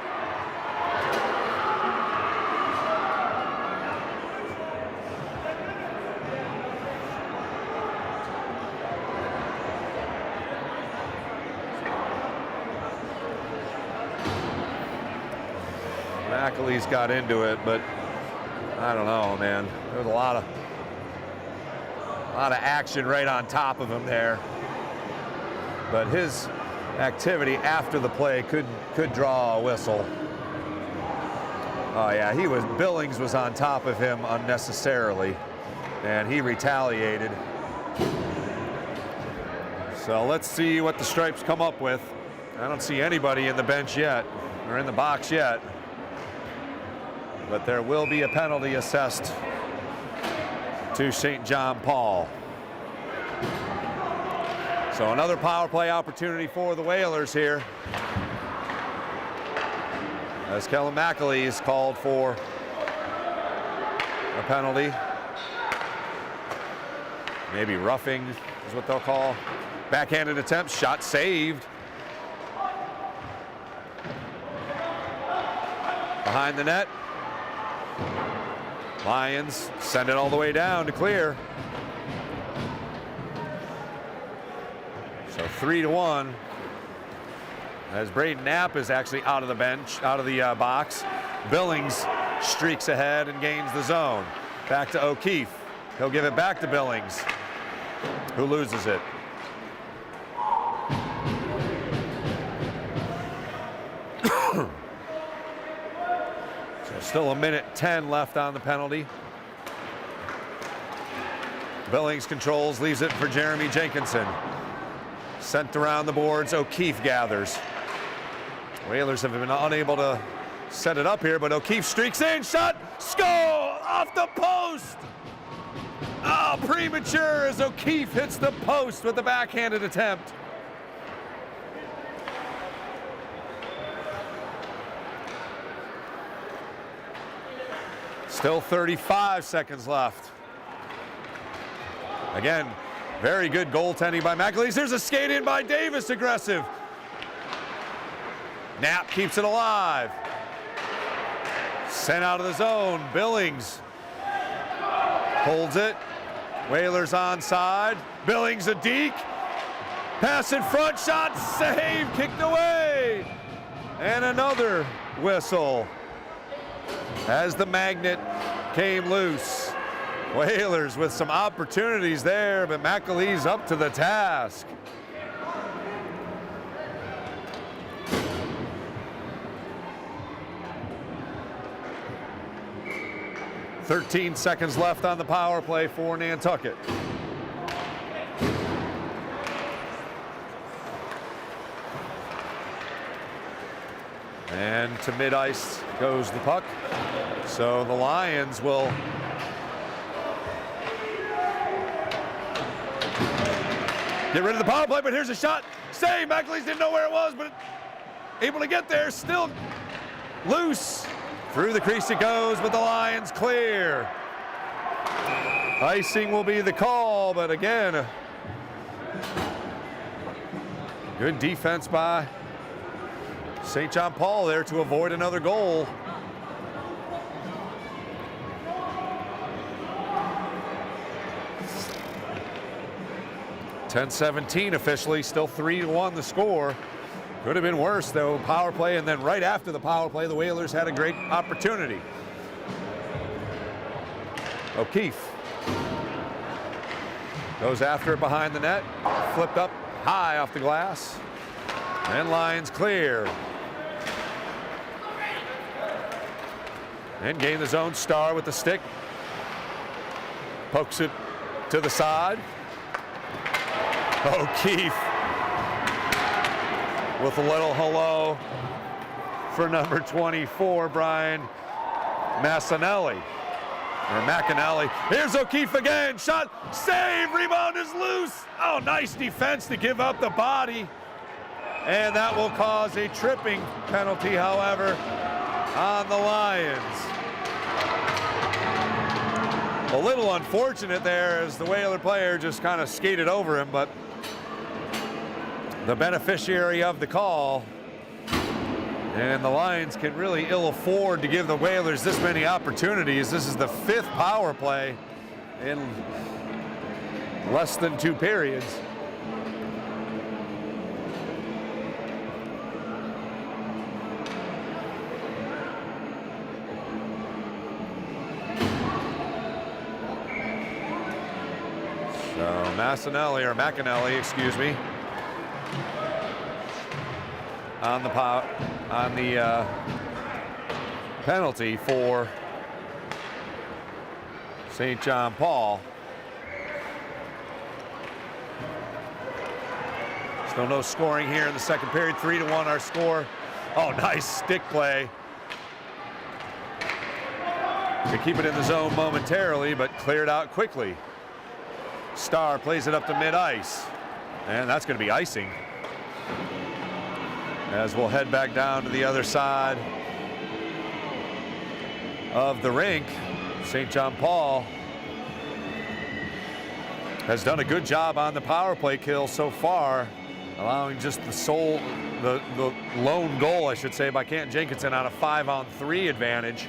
McAleese got into it, but I don't know, man. There was a A lot of action right on top of him there. But his activity after the play could draw a whistle. Oh yeah, Billings was on top of him unnecessarily, and he retaliated. So let's see what the Stripes come up with. I don't see anybody in the bench yet, or in the box yet. But there will be a penalty assessed to St. John Paul. So another power play opportunity for the Whalers here, as Kellen McAleese called for a penalty. Maybe roughing is what they'll call. Backhanded attempt, shot saved. Behind the net. Lions send it all the way down to clear. So 3-1. As Braden Knapp is actually out of the bench, out of the box. Billings streaks ahead and gains the zone. Back to O'Keefe. He'll give it back to Billings, who loses it. So still 1:10 left on the penalty. Billings controls, leaves it for Jeremy Jenkinson. Sent around the boards, O'Keefe gathers. Whalers have been unable to set it up here, but O'Keefe streaks in, shot, score, off the post. Oh, premature as O'Keefe hits the post with the backhanded attempt. Still 35 seconds left. Again, very good goaltending by McAleese. There's a skate in by Davis, aggressive. Knapp keeps it alive. Sent out of the zone. Billings holds it. Whalers onside. Billings a deke. Pass in front, shot, save, kicked away. And another whistle as the magnet came loose. Whalers with some opportunities there, but McAleese up to the task. "13 seconds left on the power play for Nantucket. And to mid-ice goes the puck. So the Lions will get rid of the power play, but here's a shot. Save, McAleese didn't know where it was, but able to get there, still loose. Through the crease it goes, but the Lions clear. Icing will be the call, but again, good defense by St. John Paul there to avoid another goal. "10-17 officially, still 3-1 the score. Could have been worse though, power play, and then right after the power play, the Whalers had a great opportunity. O'Keefe goes after it behind the net, flipped up high off the glass, and Lions clear. And gain the zone, Star with the stick. Pokes it to the side. O'Keefe with a little hello for number 24, Brian Massanelli. Or McAnally. Here's O'Keefe again. Shot, save, rebound is loose. Oh, nice defense to give up the body. And that will cause a tripping penalty, however, on the Lions. A little unfortunate there as the Whaler player just kind of skated over him, but the beneficiary of the call. And the Lions can really ill afford to give the Whalers this many opportunities. This is the 5th power play in less than 2 periods. So McAnally, excuse me, on the penalty for St. John Paul. Still no scoring here in the second period. 3-1 our score. Oh, nice stick play to keep it in the zone momentarily, but cleared out quickly. Starr plays it up to mid-ice, and that's going to be icing. As we'll head back down to the other side of the rink. St. John Paul has done a good job on the power play kill so far, allowing just the lone goal, I should say, by Canton Jenkinson on a 5-on-3 advantage.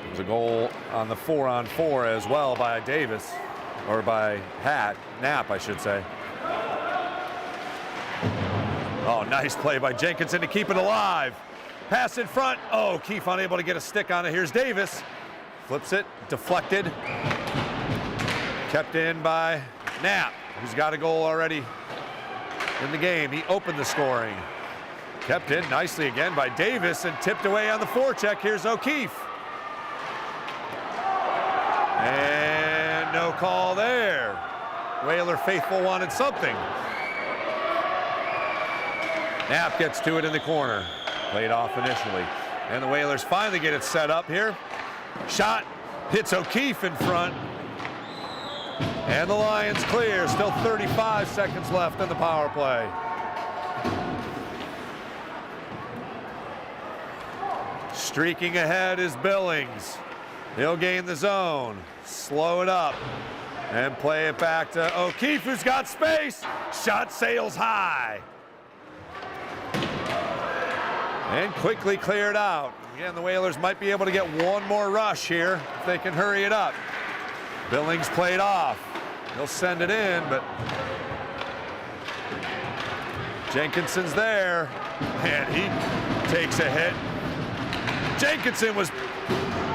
There's a goal on the 4-on-4 as well by Davis, or by Knapp, I should say. Oh, nice play by Jenkinson to keep it alive. Pass in front. Oh, Keefe unable to get a stick on it. Here's Davis. Flips it, deflected. Kept in by Knapp, who's got a goal already in the game. He opened the scoring. Kept in nicely again by Davis and tipped away on the forecheck. Here's O'Keefe. And no call there. Whaler faithful wanted something. Knapp gets to it in the corner. Played off initially. And the Whalers finally get it set up here. Shot hits O'Keefe in front. And the Lions clear. Still 35 seconds left in the power play. Streaking ahead is Billings. He'll gain the zone. Slow it up. And play it back to O'Keefe, who's got space. Shot sails high. And quickly cleared out. Again, the Whalers might be able to get one more rush here if they can hurry it up. Billings played off. He'll send it in, but Jenkinson's there, and he takes a hit. Jenkinson was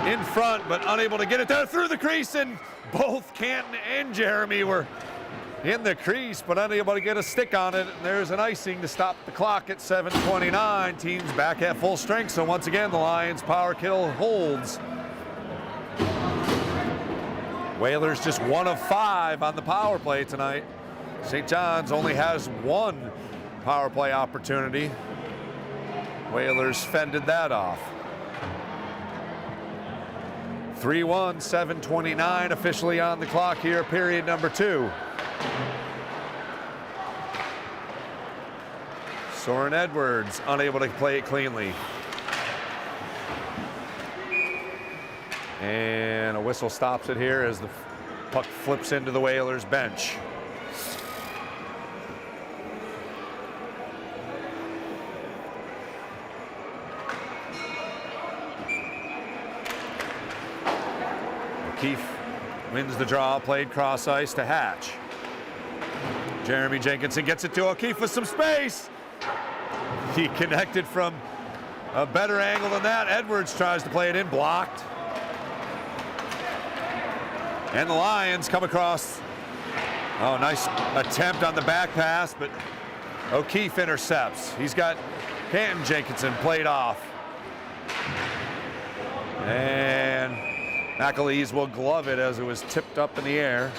in front, but unable to get it there through the crease, and both Canton and Jeremy were in the crease, but unable to get a stick on it. And there's an icing to stop the clock at 7:29. Teams back at full strength, so once again, the Lions' power kill holds. Whalers just 1 of 5 on the power play tonight. St. John's only has 1 power play opportunity. Whalers fended that off. 3-1, 7:29 officially on the clock here, period number 2. Soren Edwards unable to play it cleanly. And a whistle stops it here as the puck flips into the Whalers bench. O'Keefe wins the draw, played cross ice to Hatch. Jeremy Jenkinson gets it to O'Keefe with some space. He connected from a better angle than that. Edwards tries to play it in, blocked. And the Lions come across. Oh, nice attempt on the back pass, but O'Keefe intercepts. He's got Canton Jenkinson played off. And McAleese will glove it as it was tipped up in the air.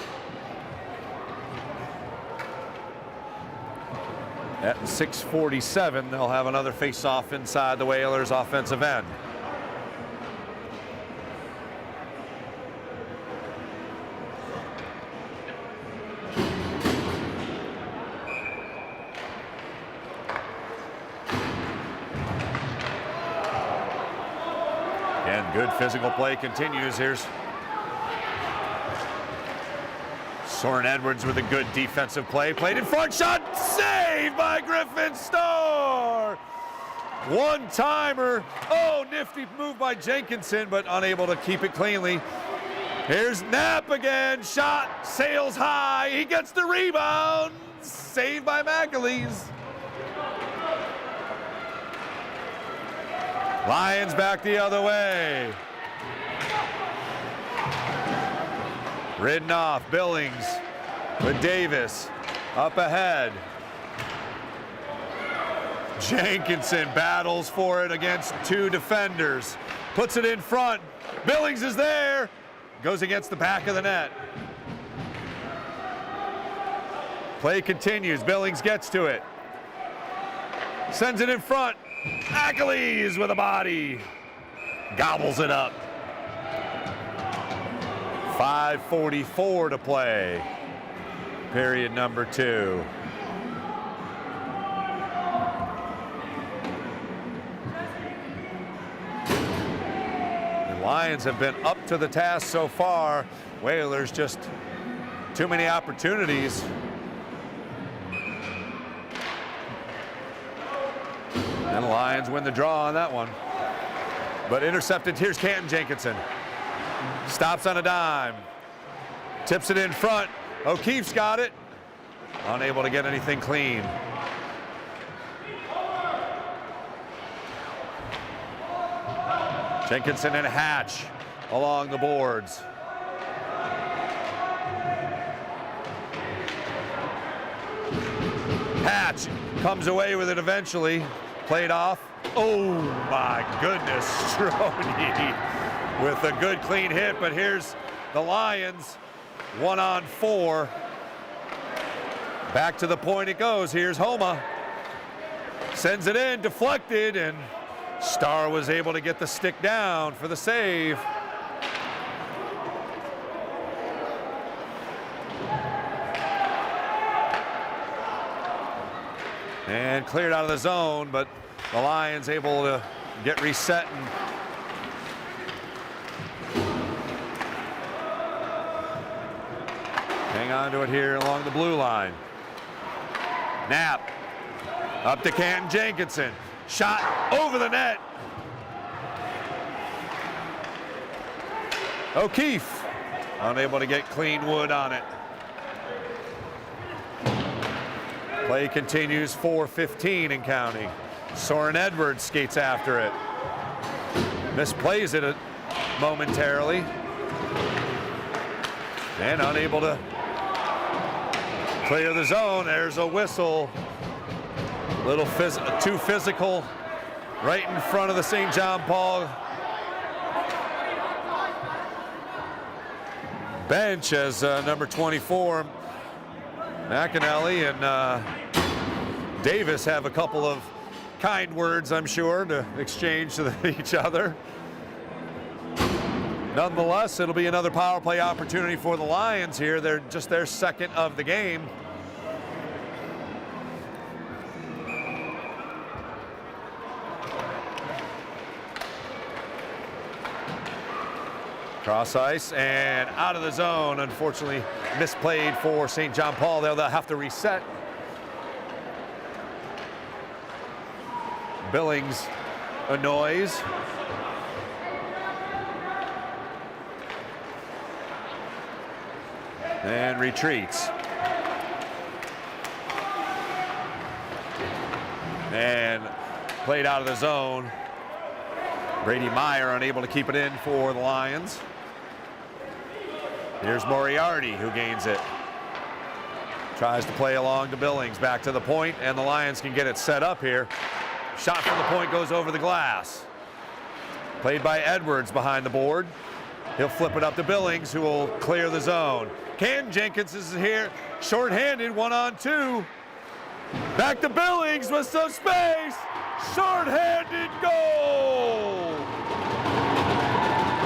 At 6:47, they'll have another face-off inside the Whalers' offensive end. And good physical play continues. Here's Soren Edwards with a good defensive play. Played in front, shot, saved by Griffin Starr. One-timer. Oh, nifty move by Jenkinson, but unable to keep it cleanly. Here's Knapp again. Shot, sails high. He gets the rebound. Saved by McAleese. Lions back the other way. Ridden off, Billings with Davis up ahead. Jenkinson battles for it against two defenders. Puts it in front. Billings is there. Goes against the back of the net. Play continues. Billings gets to it. Sends it in front. Achilles with a body. Gobbles it up. 5:44 to play. Period number 2. The Lions have been up to the task so far. Whalers just too many opportunities. And the Lions win the draw on that one. But intercepted. Here's Canton Jenkinson. Stops on a dime. Tips it in front. O'Keefe's got it. Unable to get anything clean. Jenkinson and Hatch along the boards. Hatch comes away with it eventually. Played off. Oh my goodness, Strode with a good clean hit, but here's the Lions, 1-on-4. Back to the point it goes. Here's Homa. Sends it in, deflected, and Starr was able to get the stick down for the save. And cleared out of the zone, but the Lions able to get reset and hang on to it here along the blue line. Knapp up to Canton Jenkinson. Shot over the net. O'Keefe unable to get clean wood on it. Play continues, 4:15 and counting. Soren Edwards skates after it. Misplays it momentarily. And unable to clear the zone. There's a whistle. Too physical right in front of the St. John Paul bench as number 24, McAnally and Davis have a couple of kind words, I'm sure, to exchange to each other. Nonetheless, it'll be another power play opportunity for the Lions here. They're just their second of the game. Cross ice and out of the zone. Unfortunately, misplayed for St. John Paul. They'll have to reset. Billings annoys. And retreats. And played out of the zone. Brady Meyer unable to keep it in for the Lions. Here's Moriarty who gains it. Tries to play along to Billings, back to the point, and the Lions can get it set up here. Shot from the point goes over the glass. Played by Edwards behind the board. He'll flip it up to Billings, who will clear the zone. Canton Jenkinson is here, shorthanded, 1-on-2. Back to Billings with some space. Shorthanded goal.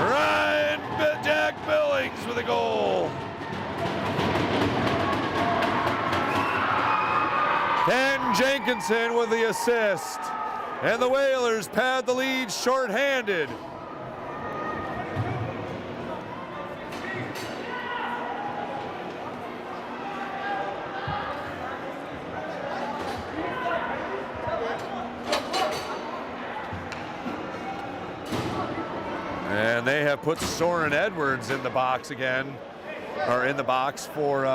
Ryan Jack Billings with a goal. Ken Jenkinson with the assist. And the Whalers pad the lead shorthanded. And they have put Soren Edwards in the box again, or in the box for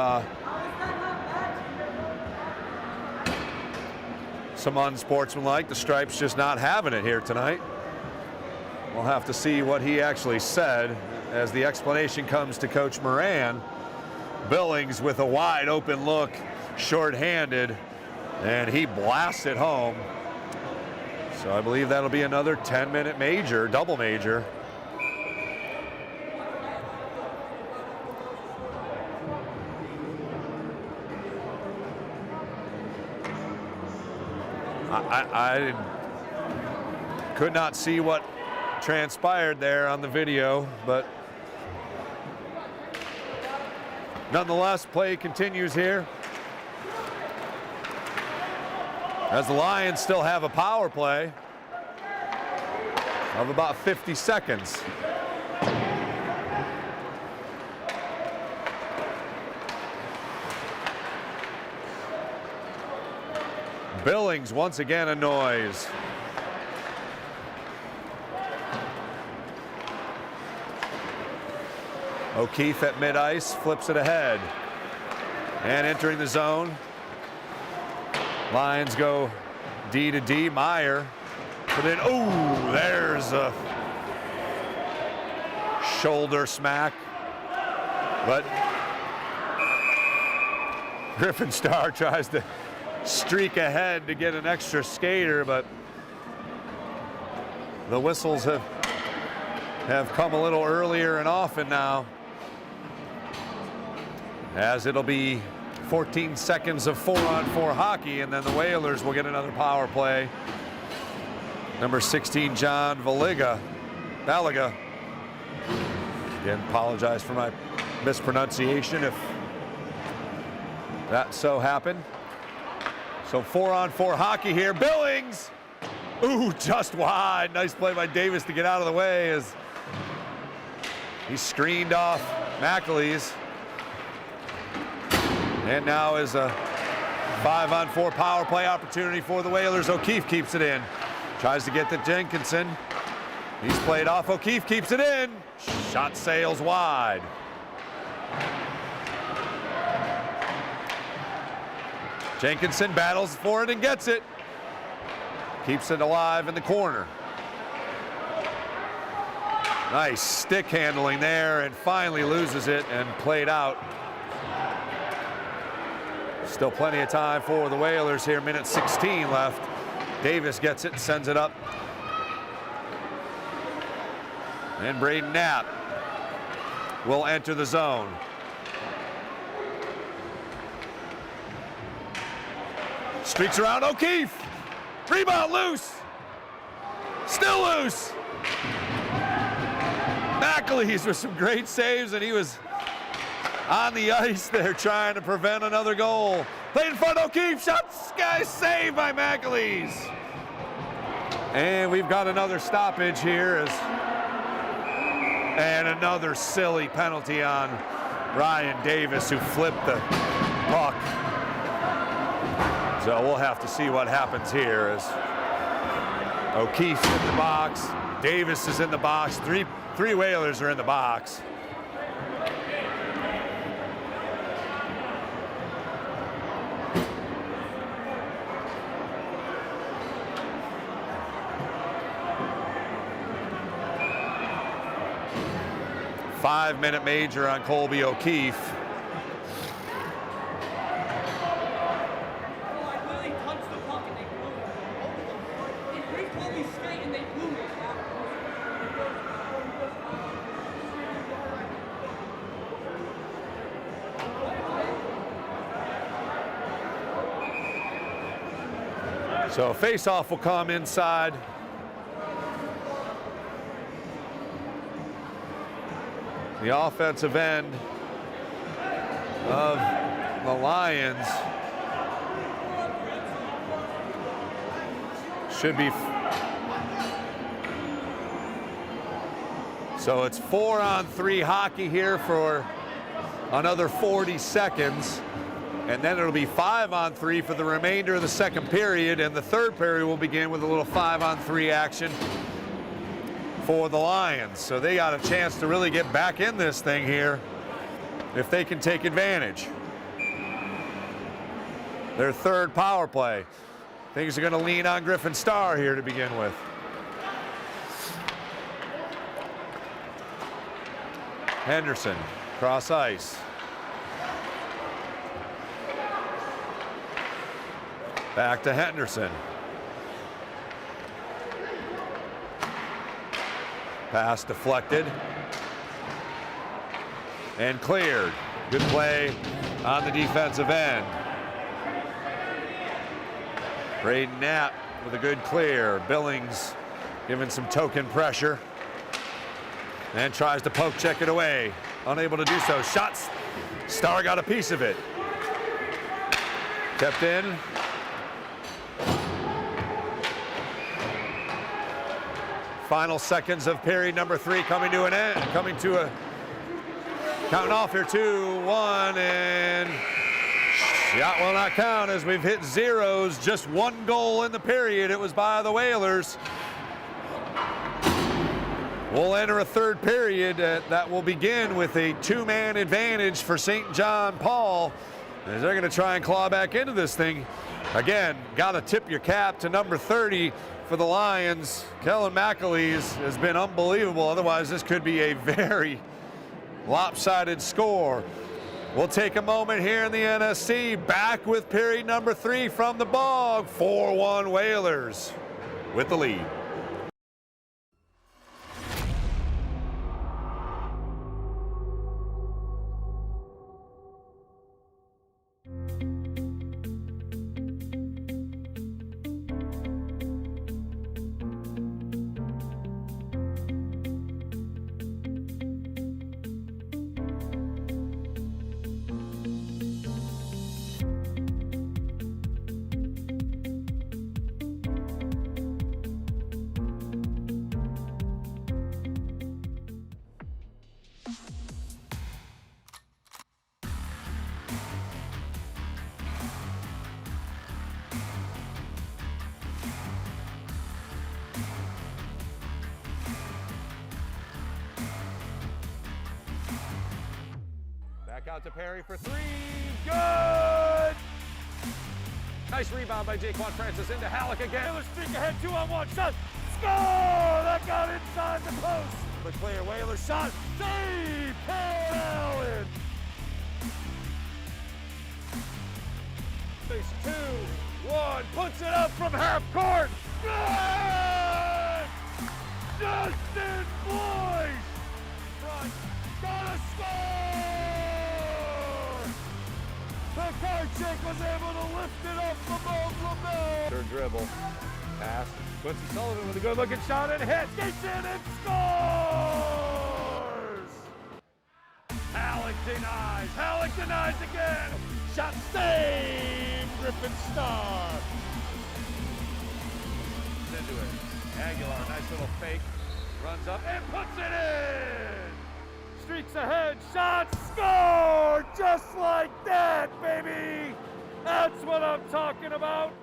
some unsportsmanlike. The Stripes just not having it here tonight. We'll have to see what he actually said as the explanation comes to Coach Moran. Billings with a wide open look, shorthanded, and he blasts it home. So I believe that'll be another 10-minute major, double major. I could not see what transpired there on the video, but nonetheless, play continues here. As the Lions still have a power play of about 50 seconds. Billings once again a noise. O'Keefe at mid-ice, flips it ahead. And entering the zone. Lions go D to D, Meyer. But then, oh, there's a shoulder smack. But Griffin Starr tries to streak ahead to get an extra skater, but the whistles have come a little earlier and often now, as it'll be 14 seconds of 4-on-4 hockey, and then the Whalers will get another power play. Number 16, John Balaga. Again, apologize for my mispronunciation if that so happened. So 4-on-4 hockey here. Billings! Ooh, just wide. Nice play by Davis to get out of the way as he screened off McAleese. And now is a 5-on-4 power play opportunity for the Whalers. O'Keefe keeps it in. Tries to get to Jenkinson. He's played off. O'Keefe keeps it in. Shot sails wide. Jenkinson battles for it and gets it. Keeps it alive in the corner. Nice stick handling there, and finally loses it and played out. Still plenty of time for the Whalers here, minute 16 left. Davis gets it, sends it up. And Braden Knapp will enter the zone. Streaks around O'Keefe. Rebound loose. Still loose. McAleese with some great saves, and he was on the ice there trying to prevent another goal. Played in front, O'Keefe. Shot, guys, saved by McAleese. And we've got another stoppage here and another silly penalty on Ryan Davis, who flipped the puck. So we'll have to see what happens here as O'Keefe's in the box, Davis is in the box, three Whalers are in the box. Five-minute major on Colby O'Keefe. So face-off will come inside. The offensive end of the Lions should be. So it's 4-on-3 hockey here for another 40 seconds. And then it'll be 5-on-3 for the remainder of the second period. And the third period will begin with a little 5-on-3 action for the Lions. So they got a chance to really get back in this thing here if they can take advantage. Their third power play. Things are going to lean on Griffin Starr here to begin with. Henderson, cross ice. Back to Henderson. Pass deflected. And cleared. Good play on the defensive end. Braden Knapp with a good clear. Billings giving some token pressure. And tries to poke check it away. Unable to do so. Shots. Star got a piece of it. Kept in. Final seconds of period number 3 coming to an end. Counting off here, 2-1, and shot will not count as we've hit zeros. Just 1 goal in the period. It was by the Whalers. We'll enter a third period that will begin with a 2-man advantage for St. John Paul, as they're going to try and claw back into this thing. Again, got to tip your cap to number 30 for the Lions. Kellen McAleese has been unbelievable. Otherwise, this could be a very lopsided score. We'll take a moment here in the NSC. Back with period number 3 from the Bog. 4-1 Whalers with the lead. Back out to Perry for 3. Good! Nice rebound by Jaquan Francis into Halleck again. Whalers streak ahead, 2-on-1 shot. Score! That got inside the post. The clear Whalers shot. Save! Paul Allen! Space 2-1. Puts it up from half court. Good! Justin Boyce! Front. Gotta score! Pekarczyk was able to lift it up above LaBelle. Third dribble. Pass. Quincy Sullivan with a good looking shot and hits. Gets in and scores! Halleck denies. Halleck denies again. Shot saved. Griffin Star. Into it. Aguilar, nice little fake. Runs up and puts it in. Streaks ahead, shot, score! Just like that, baby! That's what I'm talking about.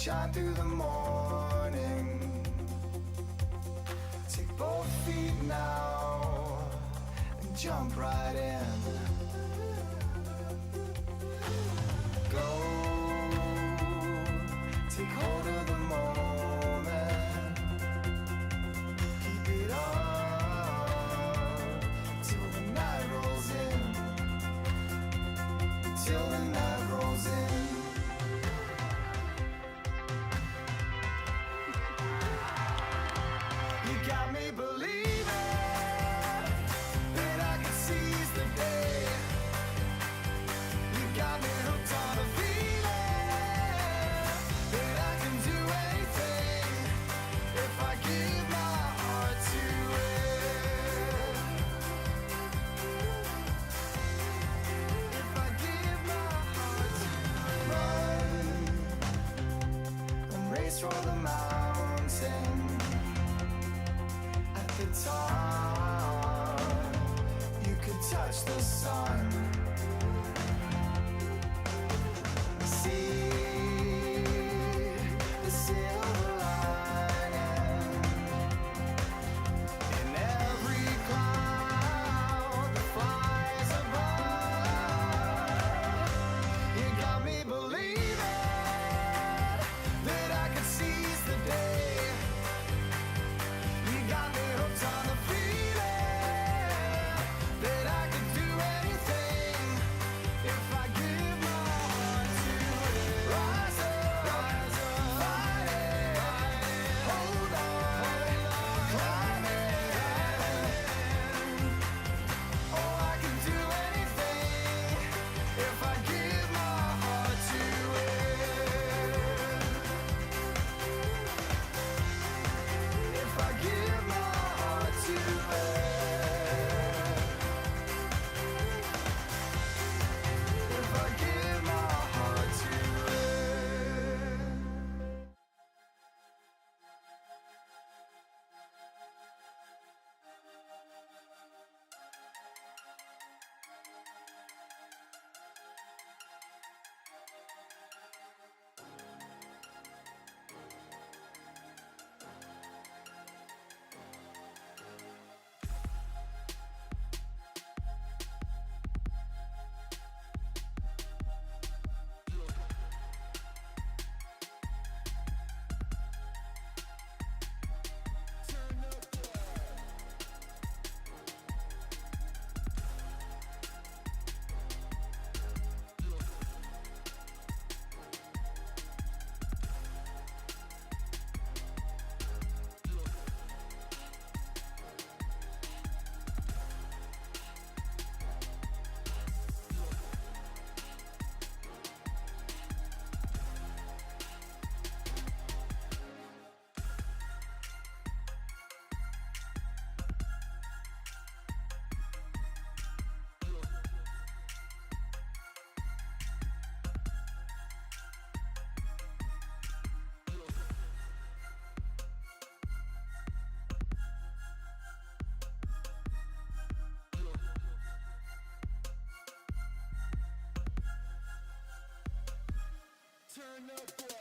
shine through the morning. Take both feet now and jump right in. Go, take hold of the moment. Keep it up till the night rolls in. Till the night rolls in. You got me believing that I can seize the day. You got me hooked on a feeling that I can do anything if I give my heart to it. If I give my heart to it. Run and race for the mountain. At the top, you could touch the sun. See the silver lining in every cloud that flies above. You got me believing that I could seize the day. You got me hooked on the feeling that I could do anything if I give my heart to it. Rise up, fight it, hold on, climb it. Oh, I can do anything if I give my heart to it. If I give my heart to it. If I give my heart to it. Turn up, boy. Turn up, boy.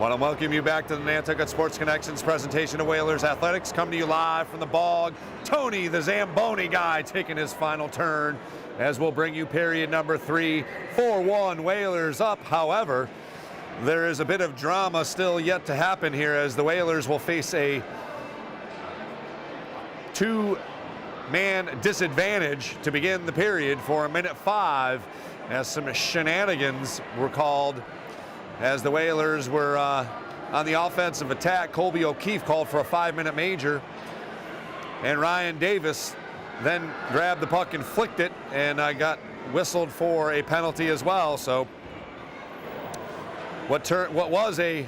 Want to welcome you back to the Nantucket Sports Connections presentation of Whalers Athletics. Come to you live from the bog. Tony, the Zamboni guy, taking his final turn as we'll bring you period number 3. 4-1 Whalers up. However, there is a bit of drama still yet to happen here as the Whalers will face a 2-man disadvantage to begin the period for 1:05 as some shenanigans were called as the Whalers were on the offensive attack. Colby O'Keefe called for a 5-minute major, and Ryan Davis then grabbed the puck and flicked it and got whistled for a penalty as well. So what was a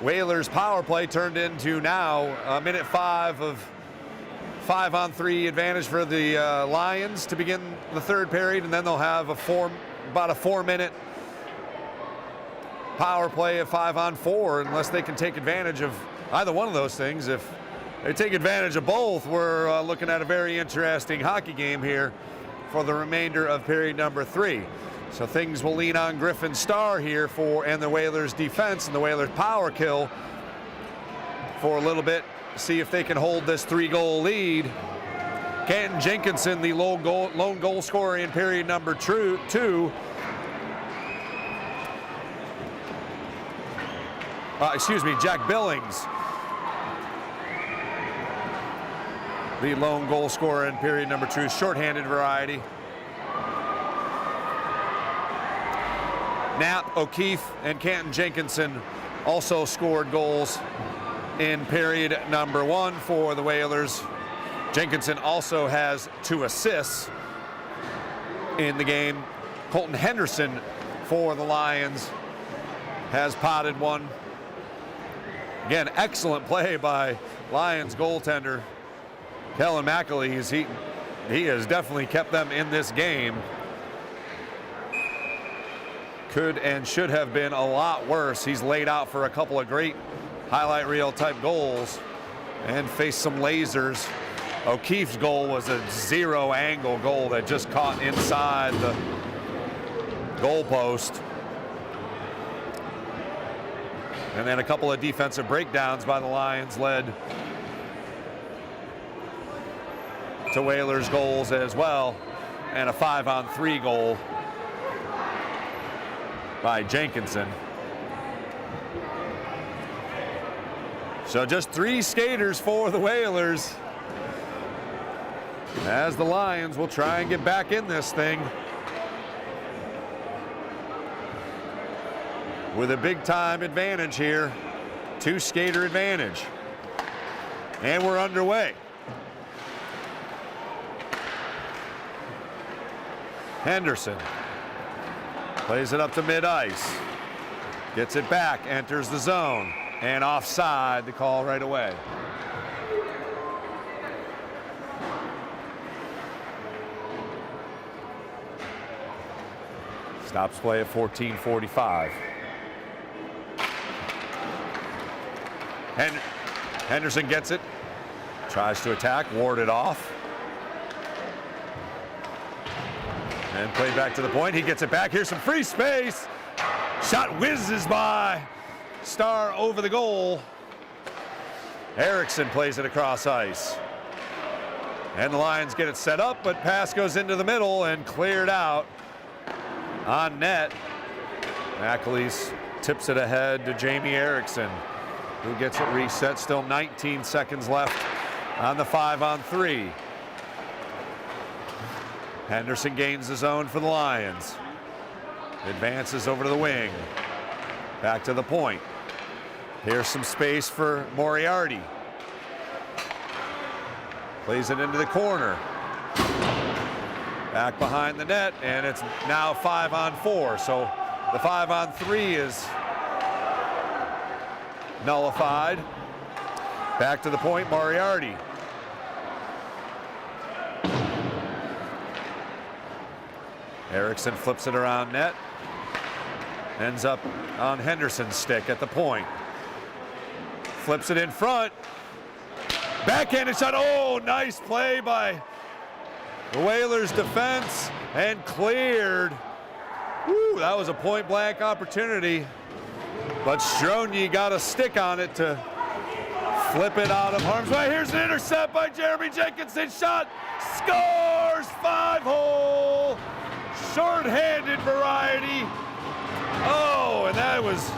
Whalers power play turned into now 1:05 of 5-on-3 advantage for the Lions to begin the third period, and then they'll have about a 4-minute power play of 5-on-4 unless they can take advantage of either one of those things. If they take advantage of both, we're looking at a very interesting hockey game here for the remainder of period number 3. So things will lean on Griffin Starr here and the Whalers defense and the Whalers power kill for a little bit, see if they can hold this 3-goal lead. Canton Jenkinson, the lone goal scorer in period number 2. Jack Billings, the lone goal scorer in period number 2, shorthanded variety. Knapp, O'Keefe, and Canton Jenkinson also scored goals in period number 1 for the Whalers. Jenkinson also has 2 assists in the game. Colton Henderson for the Lions has potted 1. Again, excellent play by Lions goaltender Kellen McAleese. He has definitely kept them in this game. Could and should have been a lot worse. He's laid out for a couple of great highlight reel type goals and faced some lasers. O'Keefe's goal was a 0-angle goal that just caught inside the goal post. And then a couple of defensive breakdowns by the Lions led to Whalers goals as well, and a 5-on-3 goal by Jenkinson. So just 3 skaters for the Whalers as the Lions will try and get back in this thing with a big-time advantage here, 2-skater advantage. And we're underway. Henderson plays it up to mid-ice, gets it back, enters the zone, and offside, the call right away. Stops play at 14:45. Henderson gets it, tries to attack, warded off. And played back to the point. He gets it back. Here's some free space. Shot whizzes by Starr over the goal. Erickson plays it across ice. And the Lions get it set up, but pass goes into the middle and cleared out on net. McAleese tips it ahead to Jamie Erickson, who gets it reset. Still 19 seconds left on the 5-on-3. Henderson gains the zone for the Lions. Advances over to the wing. Back to the point. Here's some space for Moriarty. Plays it into the corner. Back behind the net, and it's now 5-on-4. So the 5-on-3 is nullified. Back to the point, Moriarty. Erickson flips it around net. Ends up on Henderson's stick at the point. Flips it in front. Backhanded shot. Oh, nice play by the Whalers defense and cleared. Woo, that was a point blank opportunity. but Strony got a stick on it to flip it out of harm's way. Here's an intercept by Jeremy Jenkinson. Shot, scores, 5-hole, short-handed variety. Oh, and that was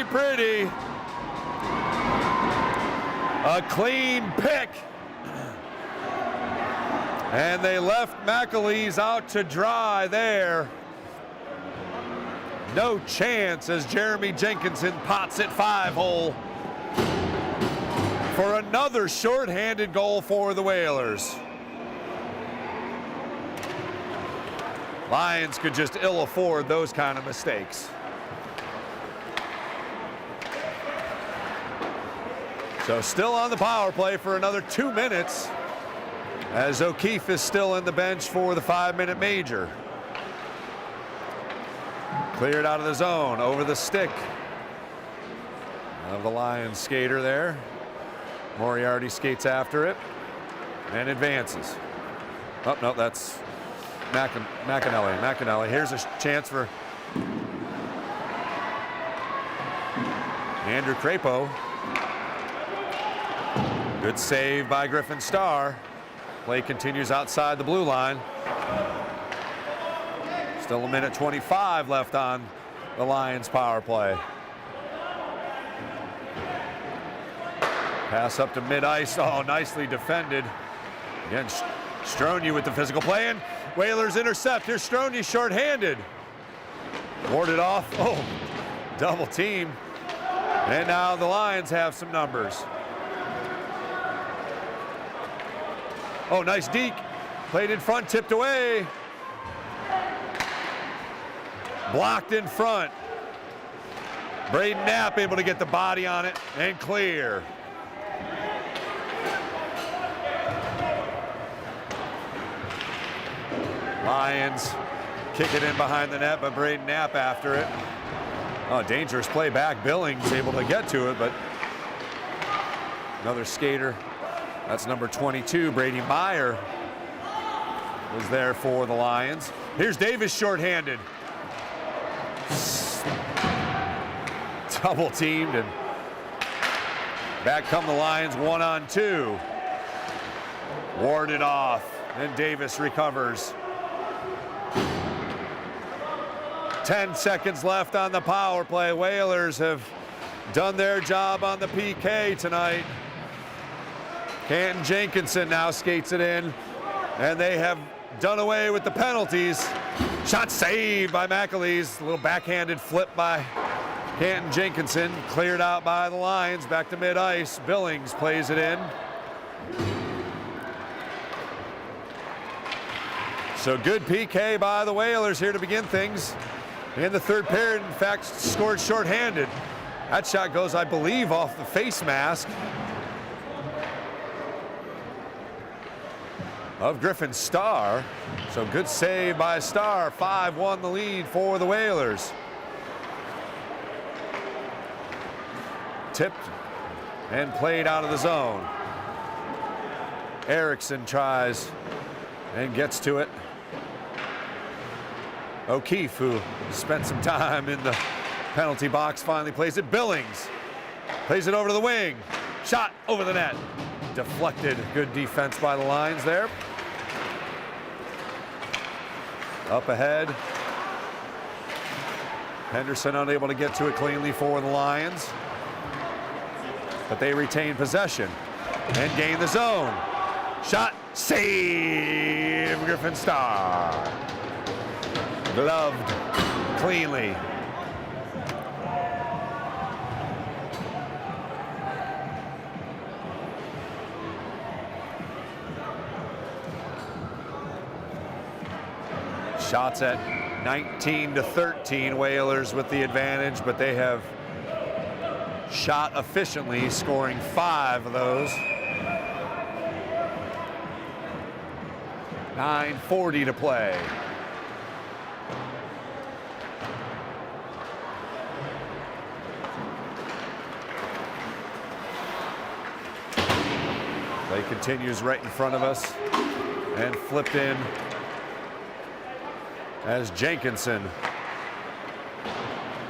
pretty. A clean pick. And they left McAleese out to dry there. No chance as Jeremy Jenkinson pots it 5-hole for another short-handed goal for the Whalers. Lions could just ill afford those kind of mistakes. So still on the power play for another 2 minutes as O'Keefe is still in the bench for the 5-minute major. Cleared out of the zone, over the stick of the Lions skater there. Moriarty skates after it and advances. Oh, no, that's McAnally. Here's a chance for Andrew Crapo. Good save by Griffin Starr. Play continues outside the blue line. Still 1:25 left on the Lions power play. Pass up to mid-ice. Oh, nicely defended. Again, Strony with the physical play, and Whalers intercept. Here's Strony short-handed. Warded off. Oh, double team. And now the Lions have some numbers. Oh, nice deke. Played in front, tipped away. Blocked in front. Braden Knapp able to get the body on it and clear. Lions kick it in behind the net, but Braden Knapp after it. Oh, dangerous play back. Billings able to get to it, but another skater. That's number 22, Brady Meyer, was there for the Lions. Here's Davis shorthanded. Double teamed, and back come the Lions 1-on-2. Warded off, and Davis recovers. 10 seconds left on the power play. Whalers have done their job on the PK tonight. Canton Jenkinson now skates it in, and they have done away with the penalties. Shot saved by McAleese. A little backhanded flip by Canton Jenkinson. Cleared out by the Lions. Back to mid-ice. Billings plays it in. So good PK by the Whalers here to begin things in the third period. In fact, scored shorthanded. That shot goes, I believe, off the face mask of Griffin Starr. So good save by Starr. 5-1 the lead for the Whalers. Tipped and played out of the zone. Erickson tries and gets to it. O'Keefe, who spent some time in the penalty box, finally plays it. Billings plays it over to the wing. Shot over the net. Deflected. Good defense by the Lions there. Up ahead. Henderson unable to get to it cleanly for the Lions, but they retain possession and gain the zone. Shot, save, Griffin Starr. Gloved cleanly. Shots at 19-13, Whalers with the advantage, but they have shot efficiently, scoring 5 of those. 9:40 to play. Play continues right in front of us, and flipped in as Jenkinson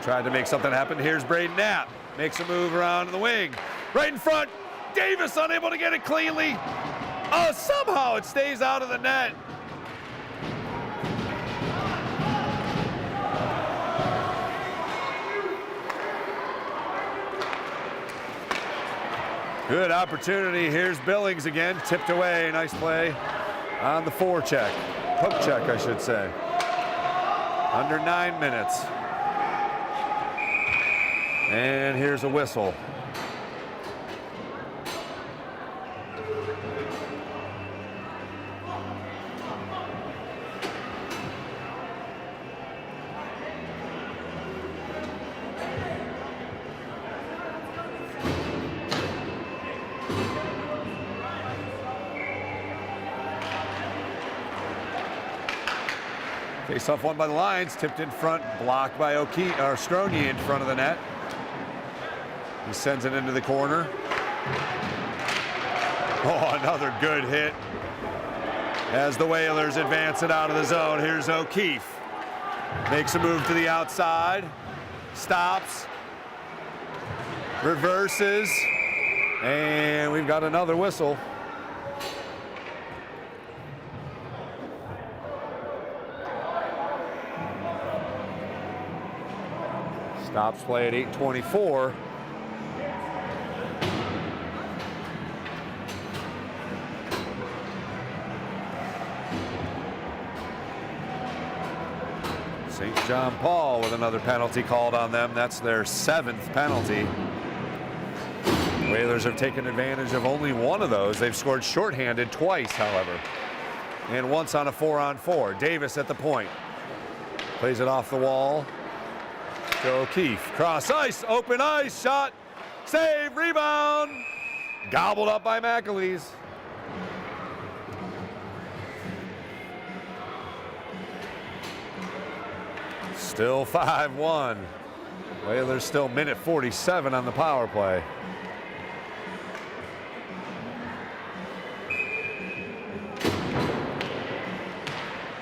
Tried to make something happen. Here's Braden Knapp. Makes a move around in the wing. Right in front. Davis unable to get it cleanly. Oh, somehow it stays out of the net. Good opportunity. Here's Billings again. Tipped away. Nice play on the forecheck. Hook check, I should say. Under 9 minutes. And here's a whistle. Face-off won by the Lions, tipped in front, blocked by Stroney in front of the net. He sends it into the corner. Oh, another good hit. As the Whalers advance it out of the zone, here's O'Keefe. Makes a move to the outside, stops, reverses, and we've got another whistle. Stops play at 8:24. St. John Paul with another penalty called on them. That's their 7th penalty. Whalers have taken advantage of only one of those. They've scored shorthanded twice, however, and once on a 4-on-4. Davis at the point. Plays it off the wall. To O'Keefe, cross ice, open ice, shot, save, rebound, gobbled up by McAleese. Still 5-1. Whalers still minute 47 on the power play.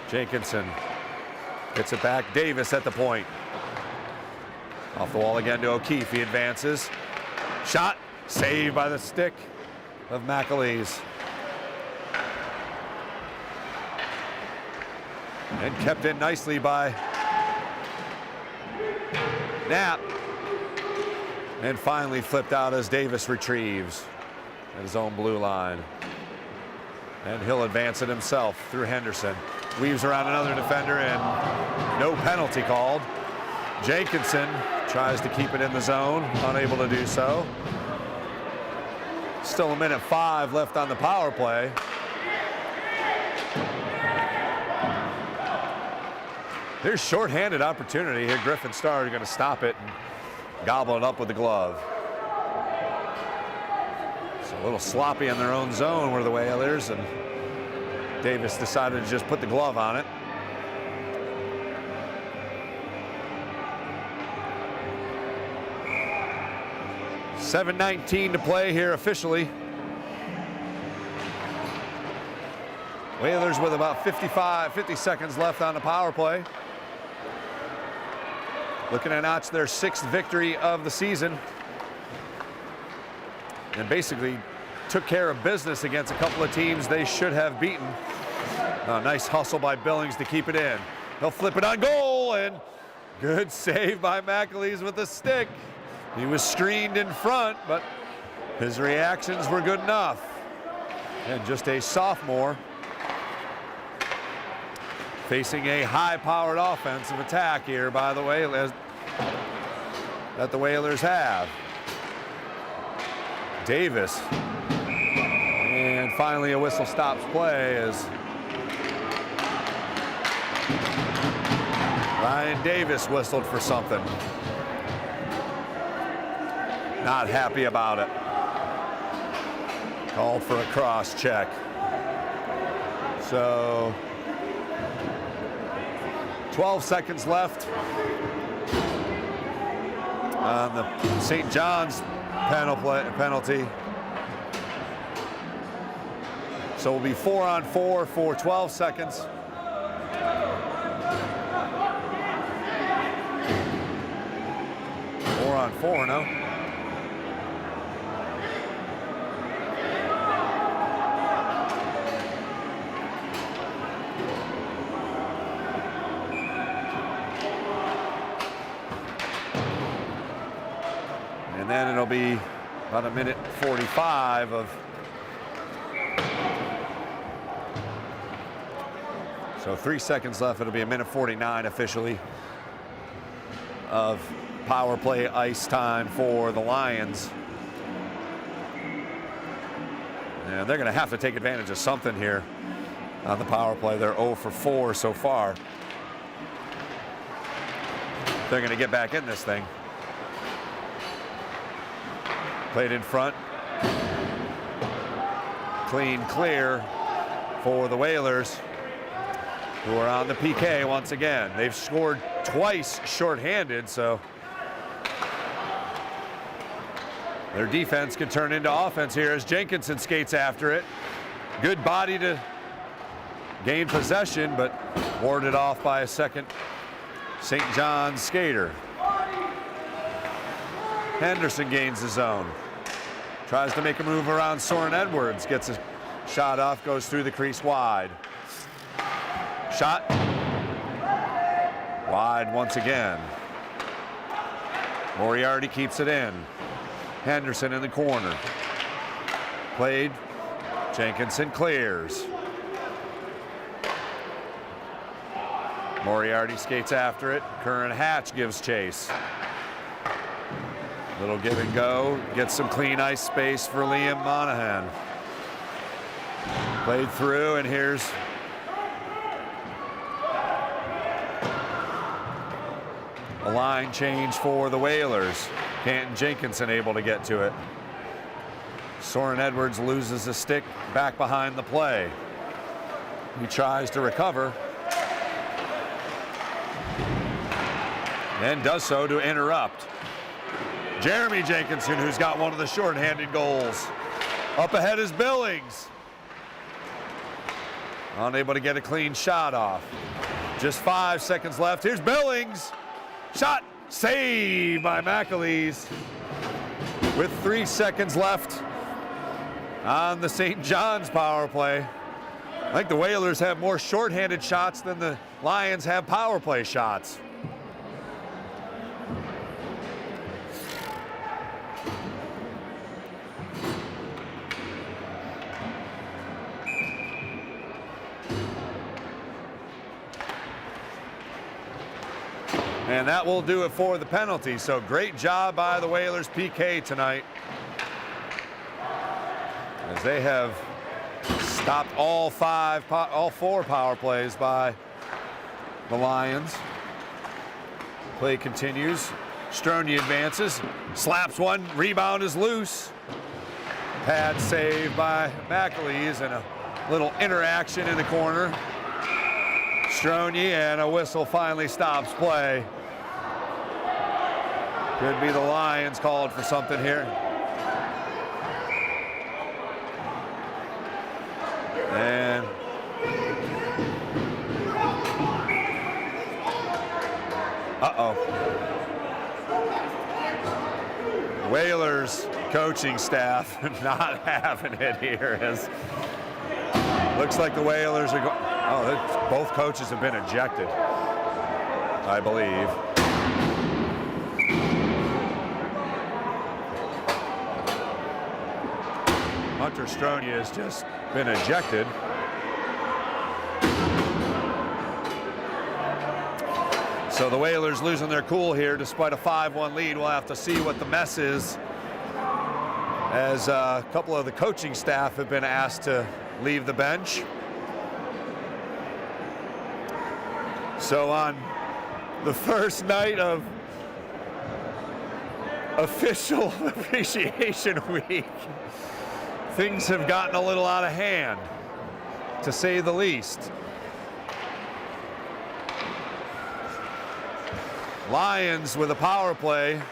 Jenkinson gets it back, Davis at the point. Off the wall again to O'Keefe, he advances. Shot, saved by the stick of McAleese. And kept in nicely by Knapp. And finally flipped out as Davis retrieves at his own blue line. And he'll advance it himself through Henderson. Weaves around another defender and no penalty called. Jenkinson tries to keep it in the zone, unable to do so. Still a minute 5 left on the power play. There's shorthanded opportunity here. Griffin Starr are going to stop it and gobble it up with the glove. It's a little sloppy in their own zone were the Whalers, and Davis decided to just put the glove on it. .7:19 to play here officially. Whalers with about 50 seconds left on the power play. Looking to notch their 6th victory of the season. And basically took care of business against a couple of teams they should have beaten. Nice hustle by Billings to keep it in. He'll flip it on goal, and good save by McAleese with the stick. He was screened in front, but his reactions were good enough. And just a sophomore facing a high-powered offensive attack here, by the way, that the Whalers have. Davis. And finally a whistle stops play as Ryan Davis whistled for something. Not happy about it. Called for a cross check. So 12 seconds left on the St. John's penalty. So we'll be 4-on-4 for 12 seconds. gone 4-0. And then it'll be about a minute 45 of. So 3 seconds left. It'll be a minute 49 officially of power play ice time for the Lions. And they're going to have to take advantage of something here on the power play. They're 0 for 4 so far. They're going to get back in this thing. Played in front. Clean clear for the Whalers, who are on the PK once again. They've scored twice shorthanded, so their defense can turn into offense here as Jenkinson skates after it. Good body to gain possession, but warded off by a second St. John's skater. Henderson gains the zone. Tries to make a move around Soren Edwards. Gets a shot off, goes through the crease wide. Shot. Wide once again. Moriarty keeps it in. Henderson in the corner. Played. Jenkinson clears. Moriarty skates after it. Curran Hatch gives chase. Little give and go. Gets some clean ice space for Liam Monahan. Played through, and here's a line change for the Whalers. Canton Jenkinson able to get to it. Soren Edwards loses a stick back behind the play. He tries to recover and does so to interrupt. Jeremy Jenkinson, who's got one of the shorthanded goals. Up ahead is Billings. Unable to get a clean shot off. Just 5 seconds left. Here's Billings. Shot saved by McAleese. With 3 seconds left on the St. John's power play. I think the Whalers have more shorthanded shots than the Lions have power play shots. And that will do it for the penalty. So great job by the Whalers PK tonight, as they have stopped all four power plays by the Lions. Play continues. Strony advances, slaps one, rebound is loose. Pad save by McAleese, and a little interaction in the corner. Strony, and a whistle finally stops play. Could be the Lions called for something here. And Whalers coaching staff not having it here. As looks like the Whalers are going. Both coaches have been ejected, I believe. Hunter Strony has just been ejected. So the Whalers losing their cool here despite a 5-1 lead. We'll have to see what the mess is, as a couple of the coaching staff have been asked to leave the bench. So on the first night of official appreciation week, things have gotten a little out of hand, to say the least. Lions with a power play,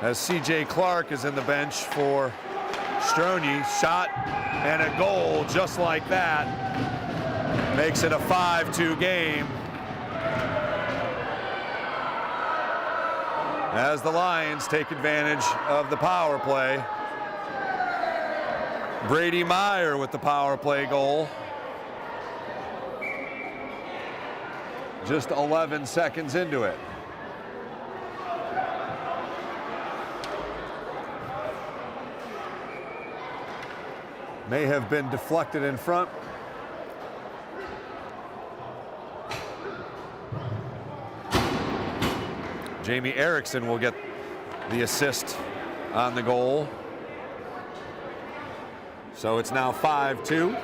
as CJ Clark is in the bench for Strony. Shot and a goal just like that. Makes it a 5-2 game. as the Lions take advantage of the power play. Brady Meyer with the power play goal. Just 11 seconds into it. May have been deflected in front. Jamie Erickson will get the assist on the goal. So it's now 5-2.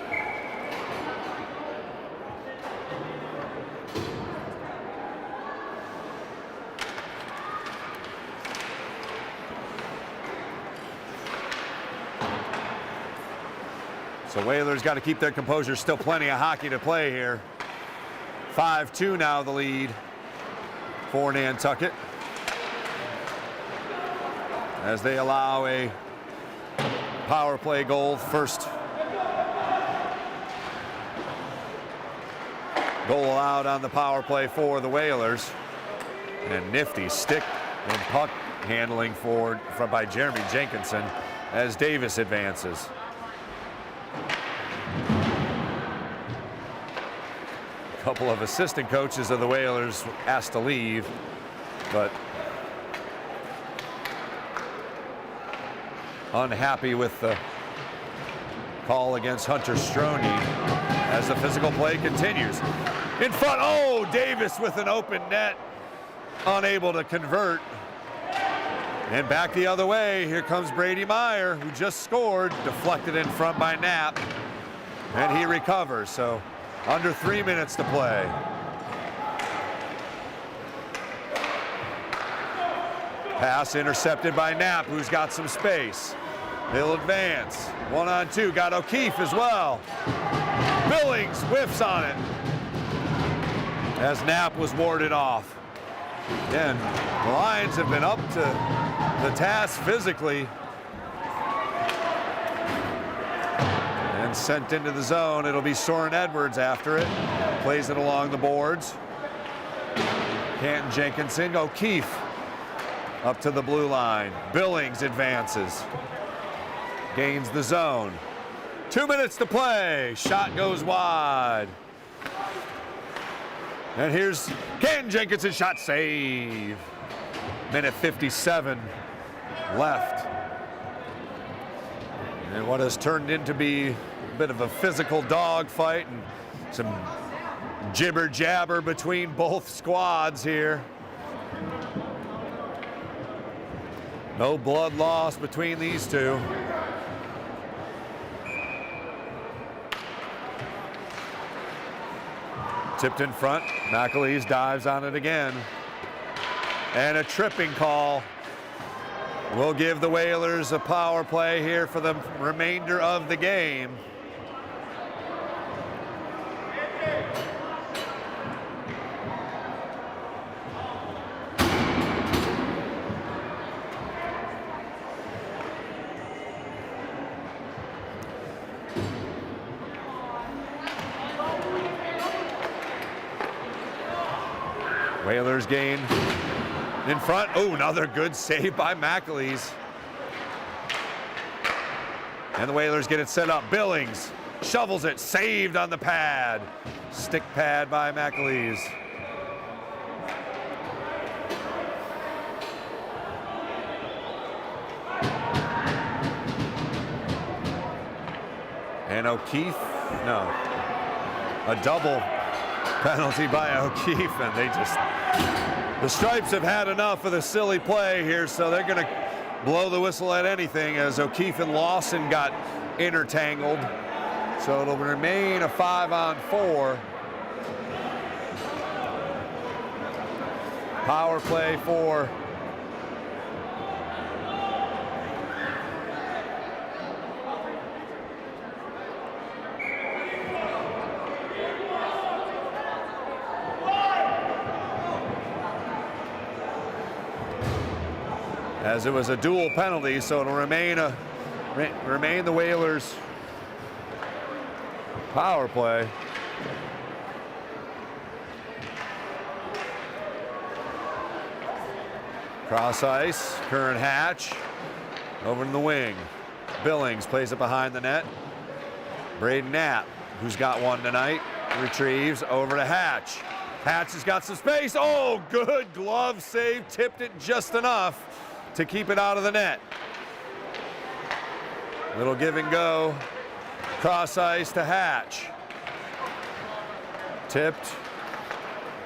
So Whalers got to keep their composure. Still plenty of hockey to play here. 5-2 now the lead for Nantucket, as they allow a power play goal. First goal allowed on the power play for the Whalers. And nifty stick and puck handling by Jeremy Jenkinson as Davis advances. A couple of assistant coaches of the Whalers asked to leave, but unhappy with the call against Hunter Stroney as the physical play continues. In front, oh, Davis with an open net, unable to convert. And back the other way, here comes Brady Meyer, who just scored, deflected in front by Knapp, and he recovers. So under 3 minutes to play. Pass intercepted by Knapp, who's got some space. He'll advance. 1-on-2, got O'Keefe as well. Billings whiffs on it as Knapp was warded off. Again, the Lions have been up to the task physically and sent into the zone. It'll be Soren Edwards after it. Plays it along the boards. Canton Jenkinson, O'Keefe up to the blue line. Billings advances. Gains the zone. 2 minutes to play. Shot goes wide. And here's Canton Jenkinson, shot save. Minute 57 left. And what has turned into be a bit of a physical dogfight and some jibber jabber between both squads here. No blood loss between these two. Tipped in front, McAleese dives on it again. And a tripping call will give the Whalers a power play here for the remainder of the game. Whalers gain in front. Oh, another good save by McAleese. And the Whalers get it set up. Billings shovels it, saved on the pad. Stick pad by McAleese. And O'Keefe, no, a double penalty by O'Keefe, and they just, the Stripes have had enough of the silly play here, so they're going to blow the whistle at anything as O'Keefe and Lawson got intertangled. So it'll remain a 5-on-4. Power play for as it was a dual penalty, so it'll remain the Whalers' power play. Cross ice, Curran Hatch over in the wing. Billings plays it behind the net. Braden Knapp, who's got one tonight, retrieves over to Hatch. Hatch has got some space. Oh, good glove save, tipped it just enough to keep it out of the net. Little give and go. Cross ice to Hatch. Tipped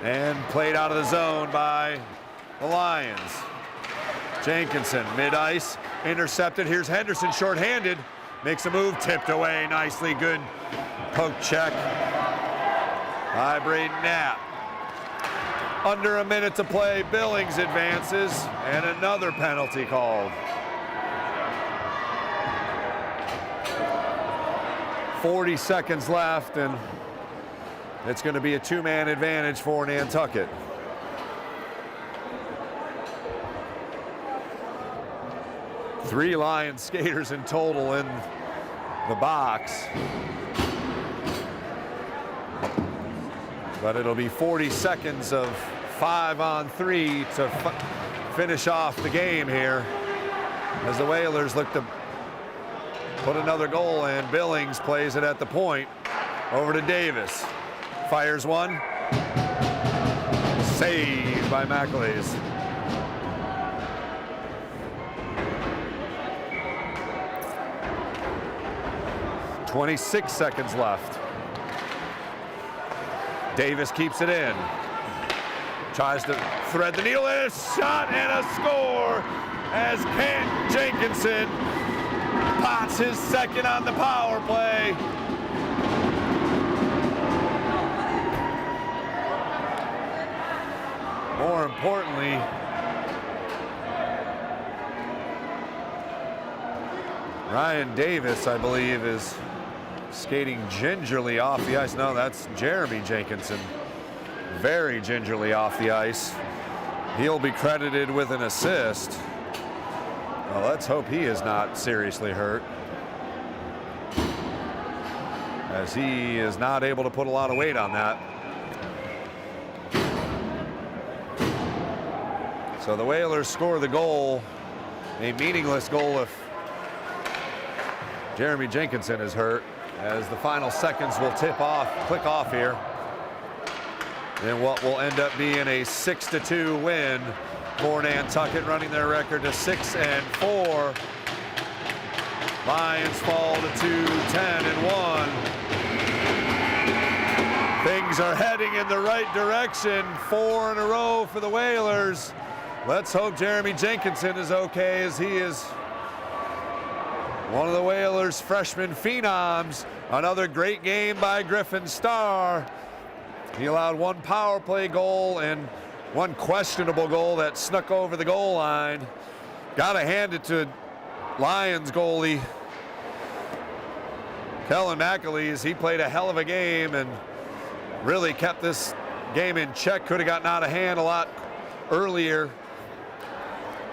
and played out of the zone by the Lions. Jenkinson, mid-ice, intercepted. Here's Henderson, shorthanded. Makes a move, tipped away nicely. Good poke check by Braden Knapp. Under a minute to play, Billings advances, and another penalty called. 40 seconds left, and it's going to be a two-man advantage for Nantucket. Three Lions skaters in total in the box. But it'll be 40 seconds of 5-on-3 to finish off the game here as the Whalers look to put another goal in. Billings plays it at the point. Over to Davis. Fires one. Saved by McAleese. .26 seconds left. Davis keeps it in. Tries to thread the needle, and a shot and a score as Canton Jenkinson pots his second on the power play. More importantly, Ryan Davis, I believe, is skating gingerly off the ice. No, that's Jeremy Jenkinson. Very gingerly off the ice. He'll be credited with an assist. Well, let's hope he is not seriously hurt, as he is not able to put a lot of weight on that. So the Whalers score the goal, a meaningless goal if Jeremy Jenkinson is hurt, as the final seconds will click off here. And what will end up being a 6-2 win for Nantucket, running their record to 6-4. Lions fall to 2-10-1. Things are heading in the right direction. 4 in a row for the Whalers. Let's hope Jeremy Jenkinson is okay, as he is one of the Whalers' freshman phenoms. Another great game by Griffin Starr. He allowed one power play goal and one questionable goal that snuck over the goal line. Gotta hand it to Lions goalie Kellen McAleese. He played a hell of a game and really kept this game in check. Could have gotten out of hand a lot earlier.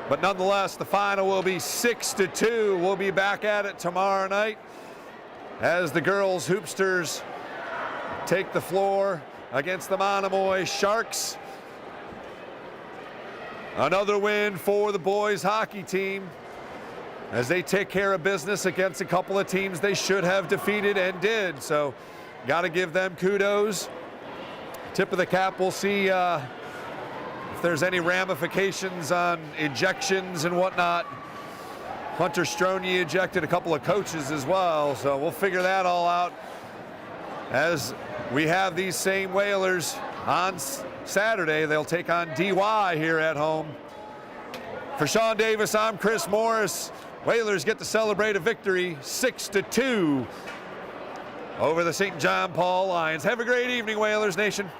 But nonetheless, the final will be 6-2. We'll be back at it tomorrow night as the girls hoopsters take the floor against the Monomoy Sharks. Another win for the boys hockey team as they take care of business against a couple of teams they should have defeated and did. So got to give them kudos. Tip of the cap. We'll see if there's any ramifications on ejections and whatnot. Hunter Stroni ejected a couple of coaches as well, so we'll figure that all out as we have these same Whalers on Saturday. They'll take on DY here at home. For Sean Davis, I'm Chris Morris. Whalers get to celebrate a victory 6-2 over the St. John Paul Lions. Have a great evening, Whalers Nation.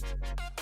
Bye.